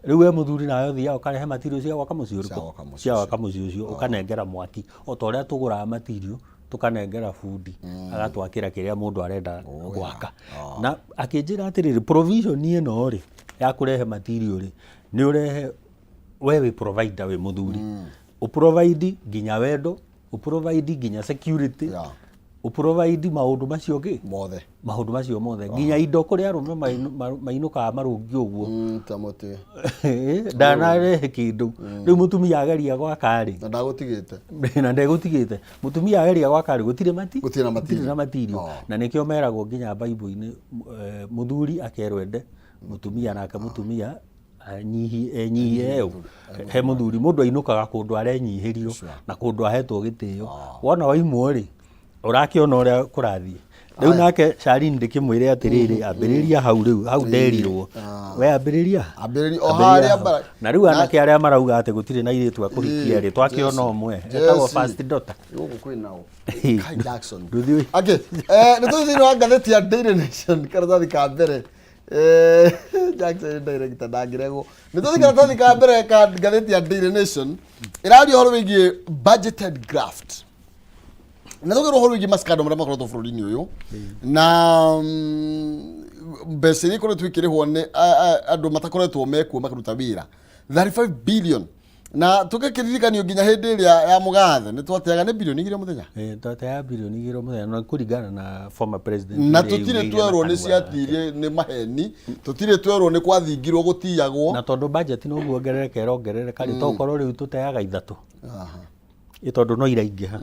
rĩu we mũthuri nawe ũthiaga ũkarehe material cia gwaka mũciĩ ũrĩkũ cia gwaka mũciĩ ũcio ũkanengera mwaki o ta ũrĩa tũgũraga material tukanengera fundi agatwakĩra kĩrĩa mũndũ arenda gwaka na akĩnjĩra atĩrĩrĩ provision ĩno rĩ ya kũrehe material rĩ nĩ ũrehe we wĩ provider wĩ mũthuri ũprovide nginya wendo ũprovide nginya security ũprovide maũndũ macio maũndũ macio mothe nginya indo kũrĩa arũme mainũkaga marũngi ũguo ndanarehe kĩndũ rĩu mũtumia ageria gwaka rĩ na ndegũtigĩte mũtumia ageria gwaka rĩ gũtirĩ na material na nĩkĩo meragwo nginya Bible-inĩ mũthuri akerwo ende mũtumia nake mũtumia enyihie he mũthuri mũndũ ainũkaga kũndũ arenyihĩrio na kũndũ ahetwo gĩtĩo wona waimwo rĩ ũrakĩona ũrĩa kũrathiĩ rĩu nake Sharin ndĩkĩmwĩre atĩrĩrĩ ambĩrĩria hau nderirwo we ambĩrĩria na rĩu anake arĩa marauga atĩ gũtirĩ na airĩtu a kũhikia rĩ twakĩona ũmwe etagwo first daughter Kai Jackson okay nĩ tũthĩinĩ wa ngathĩti ya Daily Nation karatathi ka mbere Jackson director ndangĩregwo nĩ tũthĩ karatathi ka mbere ka ngathĩti ya Daily Nation ĩraria ũhoro wĩgiĩ budgeted graft na tũgĩrwo ũhoro wĩgiĩ maskando marĩa makoretwo bũrũri-inĩ ũyũ na mbeca iria ikoretwo ikĩrĩhwo nĩ andũ matakoretwo mekuo makĩruta wĩra 35 billion na tũgĩkĩririkanio nginya hĩndĩ ĩrĩa ya mũgathe nĩ twateaga nĩ bilioni 2 mũthenya twateaga bilioni 2 mũthenya na kũringana na former president na tũtirĩ twerwo nĩ ciatirie nĩ maheni tũtirĩ twerwo nĩ kwathingirwo gũtiyagwo na tondũ budget no guongerereka ĩrongerereka rĩ tokorwo rĩu tũteaga ithatũ tondũ no iraingĩha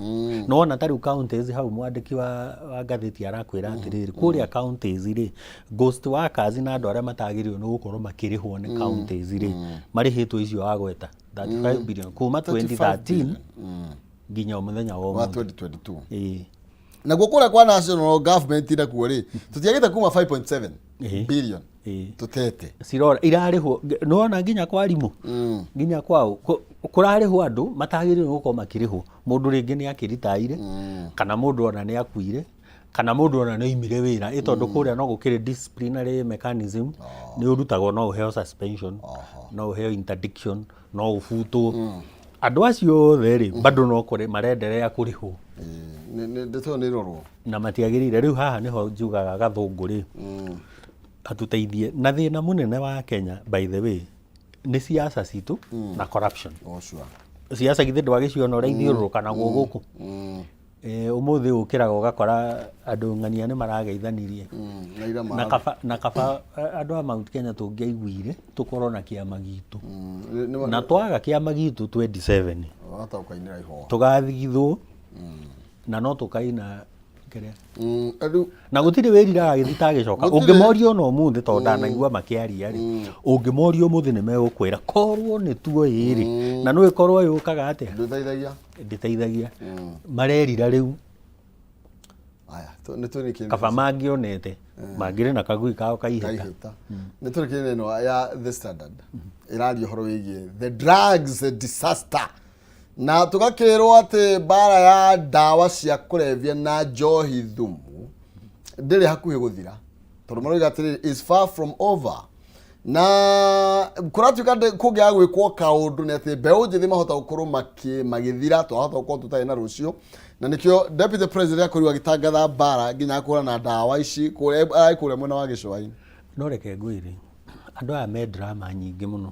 no ona tarĩu counties hau mwandĩki wa ngathĩti arakwĩra atĩrĩrĩ kũrĩa counties rĩ ghost workers na andũ arĩa matagĩrĩirwo nĩ gũkorwo makĩrĩhwo nĩ counties rĩ marĩhĩtwo icio wagweta 35 billion kuma 2013 nginya mũthenya wa 2022 naguo kũrĩa kwa national government nakuo rĩ tũtiagĩte kuma 5.7 billion tutete cirora irarĩhwo nona nginya kwa arimũ nginya kwao kũrarĩhwo andũ matagĩrĩirwo gũkorwo makĩrĩhwo mũndũ rĩngĩ nĩ akĩritaire kana mũndũ ona nĩ akuire kana mũndũ ona nĩ oimire wĩra tondũ kũrĩa no gũkĩrĩ disciplinary mechanism nĩ ũrutagwo no ũheo suspension no ũheo interdiction no ũbutwo andũ acio othe rĩ bado no kũrĩ marenderea kũrĩhwo ndĩtwo nĩ rorwo na matiagĩrĩire rĩu haha nĩho njugaga gathũngũ rĩ atuteithie na thĩna mũnene wa Kenya by the way nĩ siasa citũ na corruption siasa githĩ ndwagĩciona ũrĩa ithiũrũrũka naguo gũkũ ũmũthĩ ũkĩraga ũgakora andũ ng'ania nĩ marageithanirie na kaba andũ a Mount Kenya tũngĩaiguire tũkorwo na kĩama gitũ na twaga kĩama gitũ 27 tũgathithwo na no tũkaina na gũtirĩ wĩriraga gĩthitagĩcoka ũngĩmorio no mũthĩ tondũ ndanaigua makĩaria rĩ ũngĩmorio mũthĩ nĩ megũkwĩra korwo nĩ tuoĩ rĩ na no ĩkorwo yũkaga atĩa ndĩteithagia marerira rĩu kaba mangĩonete mangĩrĩ na kagui kao kaihĩta nĩ tũrĩkĩrĩ ĩno ya The Standard ĩraria ũhoro wĩgiĩ the drugs disaster na tũgakĩrwo atĩ bara ya ndawa cia kũrebia na njohi thumu ndĩrĩ hakuhĩ gũthira tondũ maroiga atĩrĩrĩ is far from over na kũratuĩka kũngĩaga gwĩkwo kaũndũ nĩ atĩ mbeũ njĩthĩ mahota gũkorwo magĩthira twahota gũkorwo tũtarĩ na rũciũ na nĩkĩo deputy president akorirwo agĩtangatha bara nginya kũhũrana na ndawa ici kũrĩa mwena wa gĩcũa-inĩ no reke ngwĩre andũ aya me drama nyingĩ mũno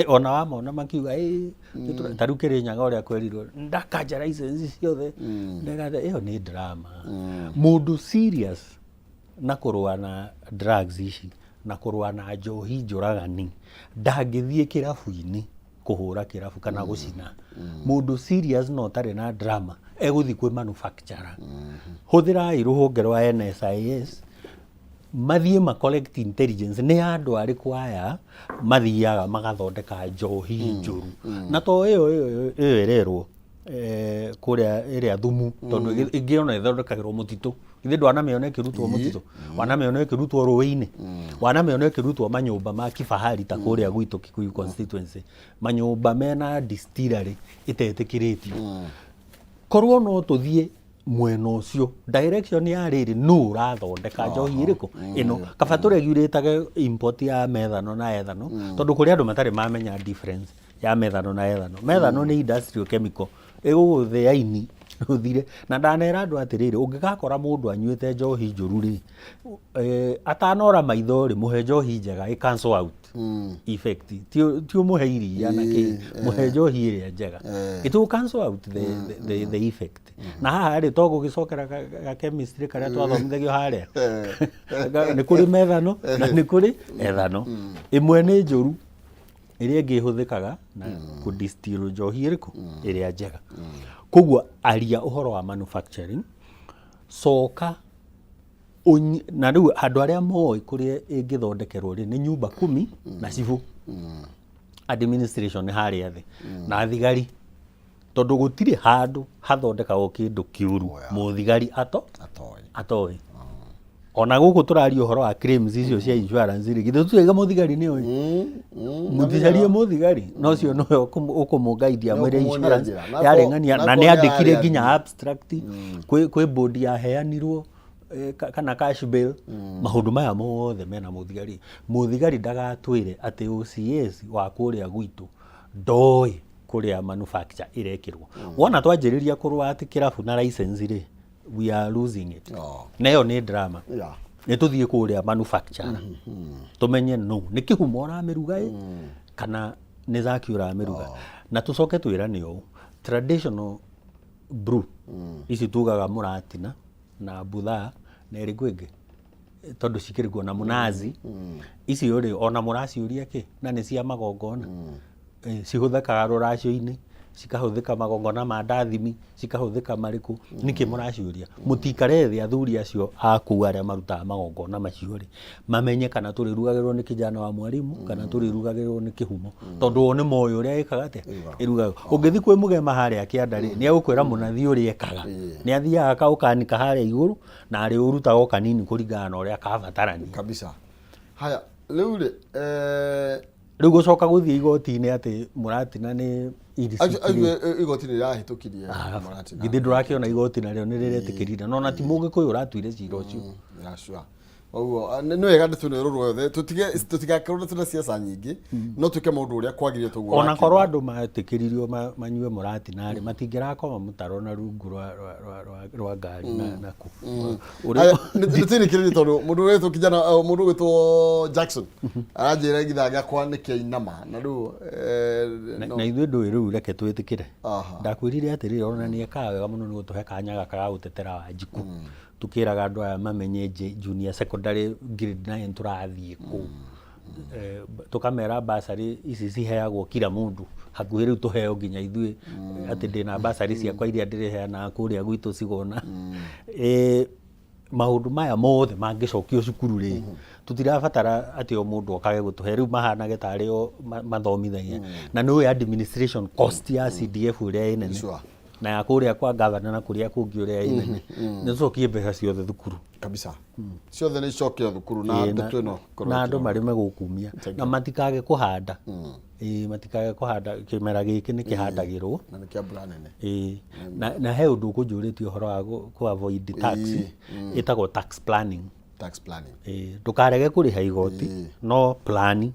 ona wamona makiuga tarĩu Kĩrĩnyaga ũrĩa kwerirwo ndakanja license ciothe ndagate ĩyo nĩ drama mũndũ serious na kũrũa na drugs ici na kũrũa na njohi njũragani ndangĩthiĩ kĩrabu-inĩ kũhũra kĩrabu kana gũcina mũndũ serious no tarĩ na drama egũthiĩ kwĩ manufacturer hũthĩrai rũhonge rwa NSIS mathie ma collect intelligence nĩ andũ arĩkũ aya mathiaga magathondeka njohi njũru na to ĩyo ĩrerwo kũrĩa ĩrĩa thumu tondũ ĩngĩ ona ĩthondekagĩrwo mũtitũ ithe ndwanamĩona ĩkĩrutwo mũtitũ wanamĩona ĩkĩrutwo rũĩ-inĩ wanamĩona ĩkĩrutwo manyũmba ma kifahari ta kũrĩa gwitũ Kikuyu constituency manyũmba mena distillery ĩtetĩkĩrĩtio korwo no tũthiĩ mwena ũcio direction ya rĩrĩ nũ ũrathondeka njohi ĩrĩkũ ĩno kaba tũregulatage import ya methano na ethano tondũ kũrĩ andũ matarĩ mamenya difference ya methano na ethano methano nĩ industrial chemical ĩgũgũthĩa ini ũthire na ndanera andũ atĩrĩrĩ ũngĩgakora mũndũ anyuĩte njohi njũru rĩ atanora maitho rĩ mũhe njohi njega ĩ cancel out effect ti ũmũhe iria na kĩ mũhe njohi ĩrĩa njega it will cancel out the effect na haha rĩ to gũgĩcokera ga chemistry karĩa twathomithagio harĩa nĩ kũrĩ methano na nĩ kũrĩ ethano ĩmwe nĩ njũru ĩrĩa ĩngĩ ĩhũthĩkaga na kũdistill njohi ĩrĩkũ ĩrĩa njega koguo aria ũhoro wa manufacturing coka na rĩu andũ arĩa moĩ kũrĩa ĩngĩthondekerwo rĩ nĩ nyũmba 10 na cibũ administration harĩa thĩ na thigari tondũ gũtirĩ handũ hathondekagwo kĩndũ kĩũru mũthigari atoĩ ona gũkũ tũraria ũhoro wa claims icio cia insurance rĩ githĩ tũiga mũthigari nĩ oĩ mũthicarie mũthigari no cio no ũkũmũngaidia mwĩre insurance yarengania na nĩ andĩkire nginya abstract kwĩ board yaheanirwo kana cash bill maũndũ maya mothe mena mũthigari ndagatwĩre atĩ OCS wa kũrĩa gwitũ ndoĩ kũrĩa manufacture irekĩrwo wona twanjĩrĩria kũrũa atĩ kĩrabu na license rĩ we are losing it nayo nĩ drama nĩ tũthiĩ kũrĩa manufacture tũmenye no nĩ kĩhumo ũramĩruga kana nĩ zaki ũramĩruga na tũcoke twĩrane ũũ traditional brew ici tugaga mũratina na buthaa na ĩrĩkũ ĩngĩ tondũ cikĩrĩkwo na munazi ici ũrĩ ona mũraciũria kĩ na nĩ cia magongona cihũthĩkaga rũracio-inĩ cikahũthĩka magongona ma ndathimi cikahũthĩka marĩkũ nĩkĩ mũraciũria mũtikare thĩ athuri acio akuu arĩa marutaga magongona macio rĩ mamenye kana tũrĩrugagĩrwo nĩ kijana wa mwarimu kana tũrĩrugagĩrwo nĩ kĩhumo tondũ o nĩ moyo ũrĩa ĩkaga atĩa ĩrugagwo ũngĩthi kwĩ mũgema harĩa kĩanda rĩ nĩ egũkwĩra mũnathi ũrĩa ekaga nĩ athiaga kaũkanika harĩa igũrũ na arĩ ũrutaga o kanini kũringana na ũrĩa kabatarania kabisa haya rĩu rĩ rĩu gũcoka gũthiĩ igoti-inĩ atĩ mũratina nĩ igoti nĩ rĩrahĩtũkirie mũratina githĩ ndũrakĩona igoti narĩo nĩ rĩretĩkĩrire no na ti mũgĩkũyũ ũratuire cira ũcio ũguo nĩ wega ndĩtũnĩrũrwo yothe tũtigakorwo tũna ciaca nyingĩ no twĩke maũndũ ũrĩa kwagĩrĩire tũguo ona korwo andũ matĩkĩririo manyue mũratina rĩ matingĩrakoma mũtaro na rungu rwa ngari naku nĩtĩrĩkĩrĩrie tondũ mũndũ wĩtwo kijana mũndũ wĩtwo Jackson aranjĩra githaa gĩakwa nĩ kĩainama na rĩu na ithuĩ ndũĩ rĩu reke twĩtĩkĩre ndakwĩrire atĩrĩrĩ ona nĩ ekaga wega mũno nĩ gũtũhe kanya gaka ga gũtetera Wanjiku tukĩraga andũ aya mamenye junior secondary grade 9 tũrathiĩ kũ tukamera basari ici ciheagwo kila mũndũ hakuhĩ rĩu tũheo nginya ithuĩ atĩ ndĩna basari ciakwa iria ndĩrĩheana kũrĩa gwitũ cigona maũndũ maya mothe mangĩcokio cukuru rĩ tutirabatara atĩ o mũndũ okage gũtũhe rĩu mahanage tarĩ o mathomithagia na nĩ administration cost ya CDF ũrĩa nene na ya kũrĩa kwa governor na kũrĩa kũngĩ ũrĩa inene nĩ cokie mbeca ciothe thukuru kabisa ciothe nĩ cokio thukuru na ndeto ĩno na andũ marĩ megũkumia na matikage kũhanda matikage kũhanda kĩmera gĩkĩ nĩ kĩhandagĩrwo na nĩ kĩa mbura nene na he ũndũ ũkũnjũrĩtie ũhoro wa ku avoid tax ĩtagwo tax planning ndũkarege kũrĩha igoti no plan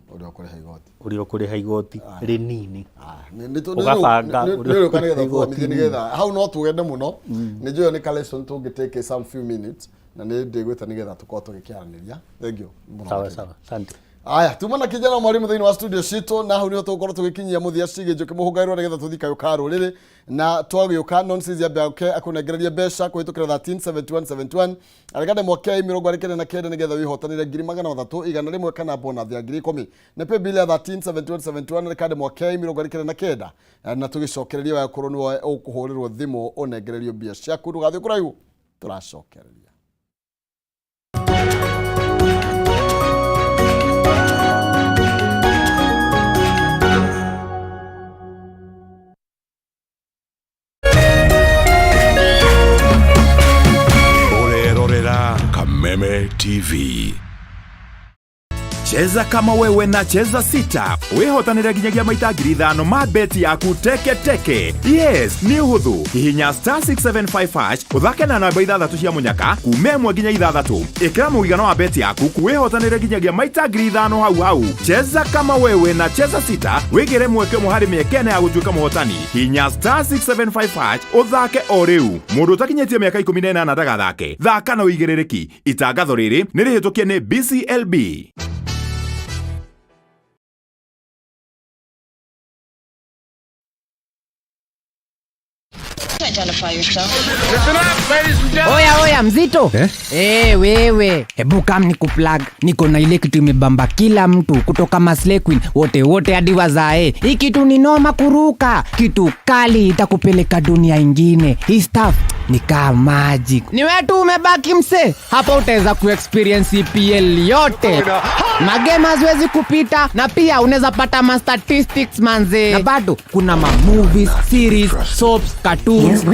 ũrĩa ũkũrĩha igoti rĩnini ũgabanga nĩgetha hau no tũgende mũno nĩ njũĩ nĩ lesson tũngĩtake some few minutes na nĩ ndĩgwĩta nĩgetha tũkorwo tũgĩkĩaranĩria thank you sawa thank you aya tuma na kijana mwalimu thĩinĩ wa studio citũ na hau nĩho tũgũkorwo tũgĩkinyia mũthia cigĩ njũkĩ mũhũgaĩrwo nĩgetha tũthika yũka rũrĩrĩ na twagĩũka nonsense ya mbĩake akũnengereria mbeca kũhĩtũkĩra 137171 aregane mwaka 2029 nĩgetha wĩhotanĩre 300 igana rĩmwe kana bonus ya 10,000 nĩ pay bill ya 137171 rekade mwaka 2029 na tũgĩcokereria wakorwo nĩwe ũkũhũrĩrwo thimũ ũnengererio mbia ciaku ndũgathiĩ kũraihu tũracokereria Kameme TV. Cheza kama wewe na cheza sita. Wehotanira ginyagia maita 5,000 ma beti yaku teke teke. Yes, ni uhuthu. Hihinya *675# uthake na namba 6 cia munyaka kumemwe ginya 6. Ikira muigano wa beti yaku kuwehotanira ginyagia maita 5,000 hau. Cheza kama wewe na cheza sita. Wigire mweke muhari miekene ya gutuika muhotani. Hihinya *675# uthake o riu. Mundu utakinyetie miaka 18 ndagathake. Thaka na uigirereki. Itangatho riri ni rihitukie ni BCLB. Oya mzito wewe hebu kam nikuplug. Niko na ile kitu imebamba kila mtu kutoka Masle Queen wote hadi wazae. Hii kitu ni noma kuruka, kitu kali itakupeleka dunia ingine. Hii stuff ni kama magic. Ni wetu umebaki mse hapa, utaweza kuexperience EPL yote. Magame haziwezi kupita, na pia unaweza pata ma statistics manze. Na bado kuna ma movies, series, soaps, cartoons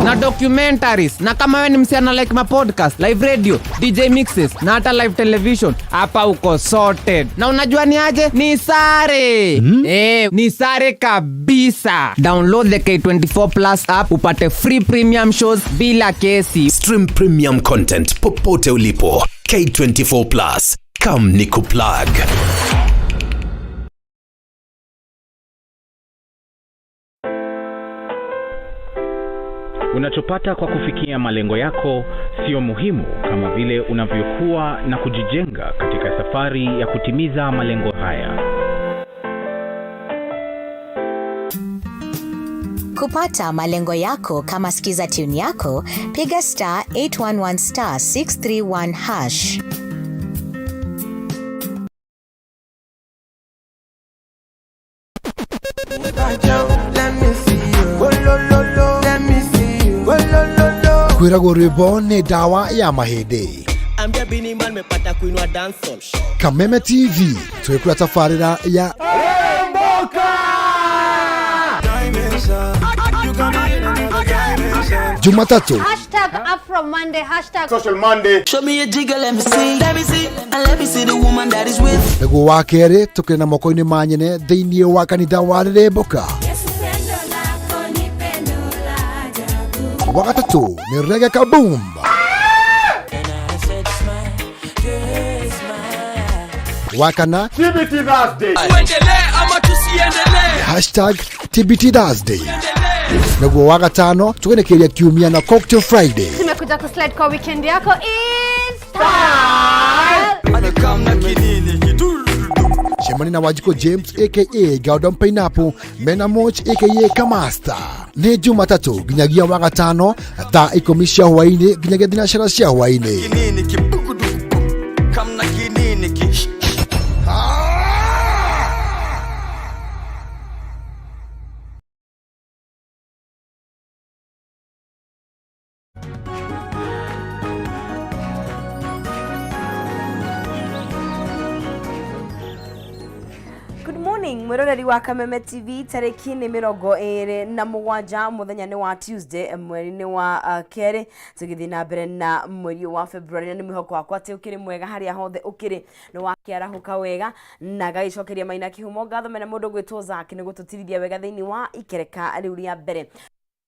na documentaries. Na kama wewe ni msichana like ma podcast, live radio, DJ mixes na hata live television, hapa uko sorted. Na unajua ni aje? Ni sare. Ni sare kabisa. Download the K24 Plus app upate free premium shows bila kesi. Stream premium content popote ulipo. K24 Plus. Come nikuplug. Unachopata kwa kufikia malengo yako sio muhimu kama vile unavyokuwa na kujijenga katika safari ya kutimiza malengo haya. Kupata malengo yako kama skiza tune yako, piga *811 *631#. Kwirago rwimbo ni dawa ya mahindi. Ambia bini man mepata kuinua dancehall. Kameme TV twekura tafarira ya Jumatatu #AfroMonday #Social Monday. Show me a jiggle, let me see and let me see the woman that is with. Nego wa kere tukina moko-ini manyene thĩinĩ wa kanitha wa Rĩrĩmbũka. Wakatatu ni Reggae Kaboom. Wakana TBT Thursday. #TBT Thursday. Nego wagatano tugenekeria kiumia na Cocktail Friday. Tumekuja kuslide kwa weekend yako in style. Shemani na Wajiko James aka Gaudon Pineapple, Mena Moch aka Kamasta. Ni Jumatatu ginyagia wagatano thaa 10 cia hwaini ginyagia thinacara cia hwaini. Mwiroreri wa Kameme TV tariki ni 27 muthenya ni wa Tuesday mweri ni wa keri tugithi na mbere na mweri wa February na ni mwihoko wakwa ati ukiri mwega haria hothe ukiri ni wakiarahuka wega na gagicokeria maina kihumo ngatho mena mundu gwitwo Zaki ni gututirithia wega thiini wa ikereka riu ria mbere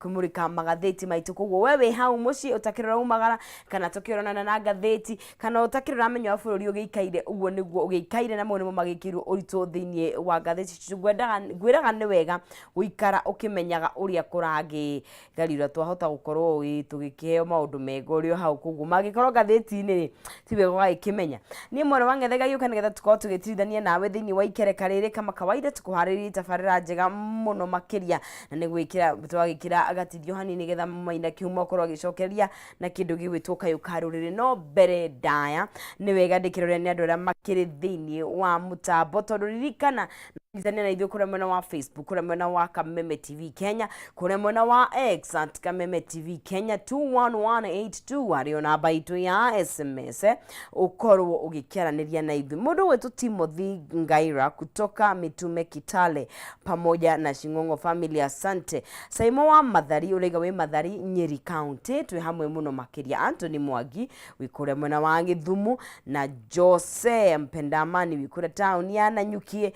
kumurika magatheti maitu koguo wewe hau muci utakirora umagara kana tukirona na gatheti kana utakirora menyo wa bururi ugiikaire uguo niguo ugiikaire na monemo magikirwo urito thiini wa gatheti gwiraga ni wega guikara ukimenyaga uria kurangi garira twahota gukorwo tugikiheo maundu mega urio hau koguo magikorwo gatheti ni ti wega gakimenya ni mwana wangethega yuka nigetha tukorwo tugitirithania nawe thiini wa ikereka riri kama kawaida tukuhaririria tabarira njega muno makiria na ni gwikira twagikira agatirio hani nigetha maina kiumo korwo gicokeria na kindu gigwitwo kayukarurire no mbere ndaya ni wega ndikirore ni andu aria makiri thiini wa mutambo tondu ririkana Nizania na ithuĩ kũrĩa mwena wa Facebook, kũrĩa mwena wa Kameme TV Kenya, kũrĩa mwena wa X at Kameme TV Kenya 21182 harĩ namba itũ ya SMS ukorwo ũgĩkĩaranĩria na ithuĩ. Mũndũ wetu Timothy Ngaira kutoka Mitume Kitale pamoja na Shing'ong'o family, asante. Saimo wa Mathari ũraiga wĩ Mathari Nyeri County, twĩ hamwe mũno makĩria. Anthony Mwangi wĩ kũrĩa mwena wa Gĩthumo na Jose Mpendamani wĩ kũrĩa town ya Nanyukie.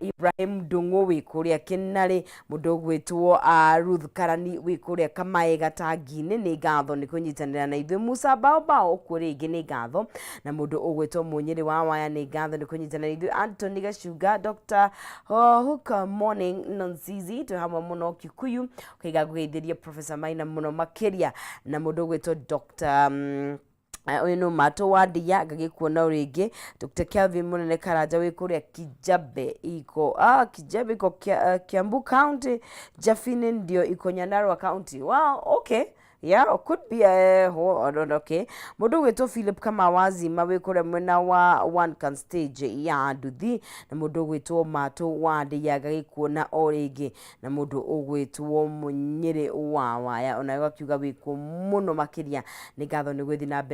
Ibrahim Dungu wĩ kũrĩa Kinare, mũndũ gwĩtwo Ruth Karani wĩ kũrĩa Kamae Gatangi-inĩ, nĩ ngatho nĩ kũnyitanĩra na ithuĩ. Musa Baobao kũrĩ ingĩ nĩ ngatho, na mũndũ ũgwĩtwo Munyĩrĩ wa Waya nĩ ngatho nĩ kũnyitanĩra na ithuĩ. Anthony Gacuga, Dr. Hooker Morning Nonzizi, twĩ hamwe mũno Kikuyu, ũkaiga gũgeithĩria Professor Maina mũno makĩria, na mũndũ ũgwĩtwo Dr. Uyu no mato wa ndia ngagĩkuona rĩngĩ. Dr. Kelvin Munene Karanja wĩ kũrĩa Kijabe iko Kijabe iko Kiambu County, Jafine ndio iko Nyandarua County. Wow, okay. Yeah, could be okay. Mũndũ gwĩtwo Philip Kamawazima wĩ kũrĩa mwena wa One Can Stage ya Nduthi, na mũndũ gwĩtwo Mato wa ndia ngagĩkuona o rĩngĩ, na mũndũ ũgwĩtwo Munyĩrĩ wa Waya ona akiuga wĩkwo mũno makĩria. Nĩ ngatho nĩ gwĩthi na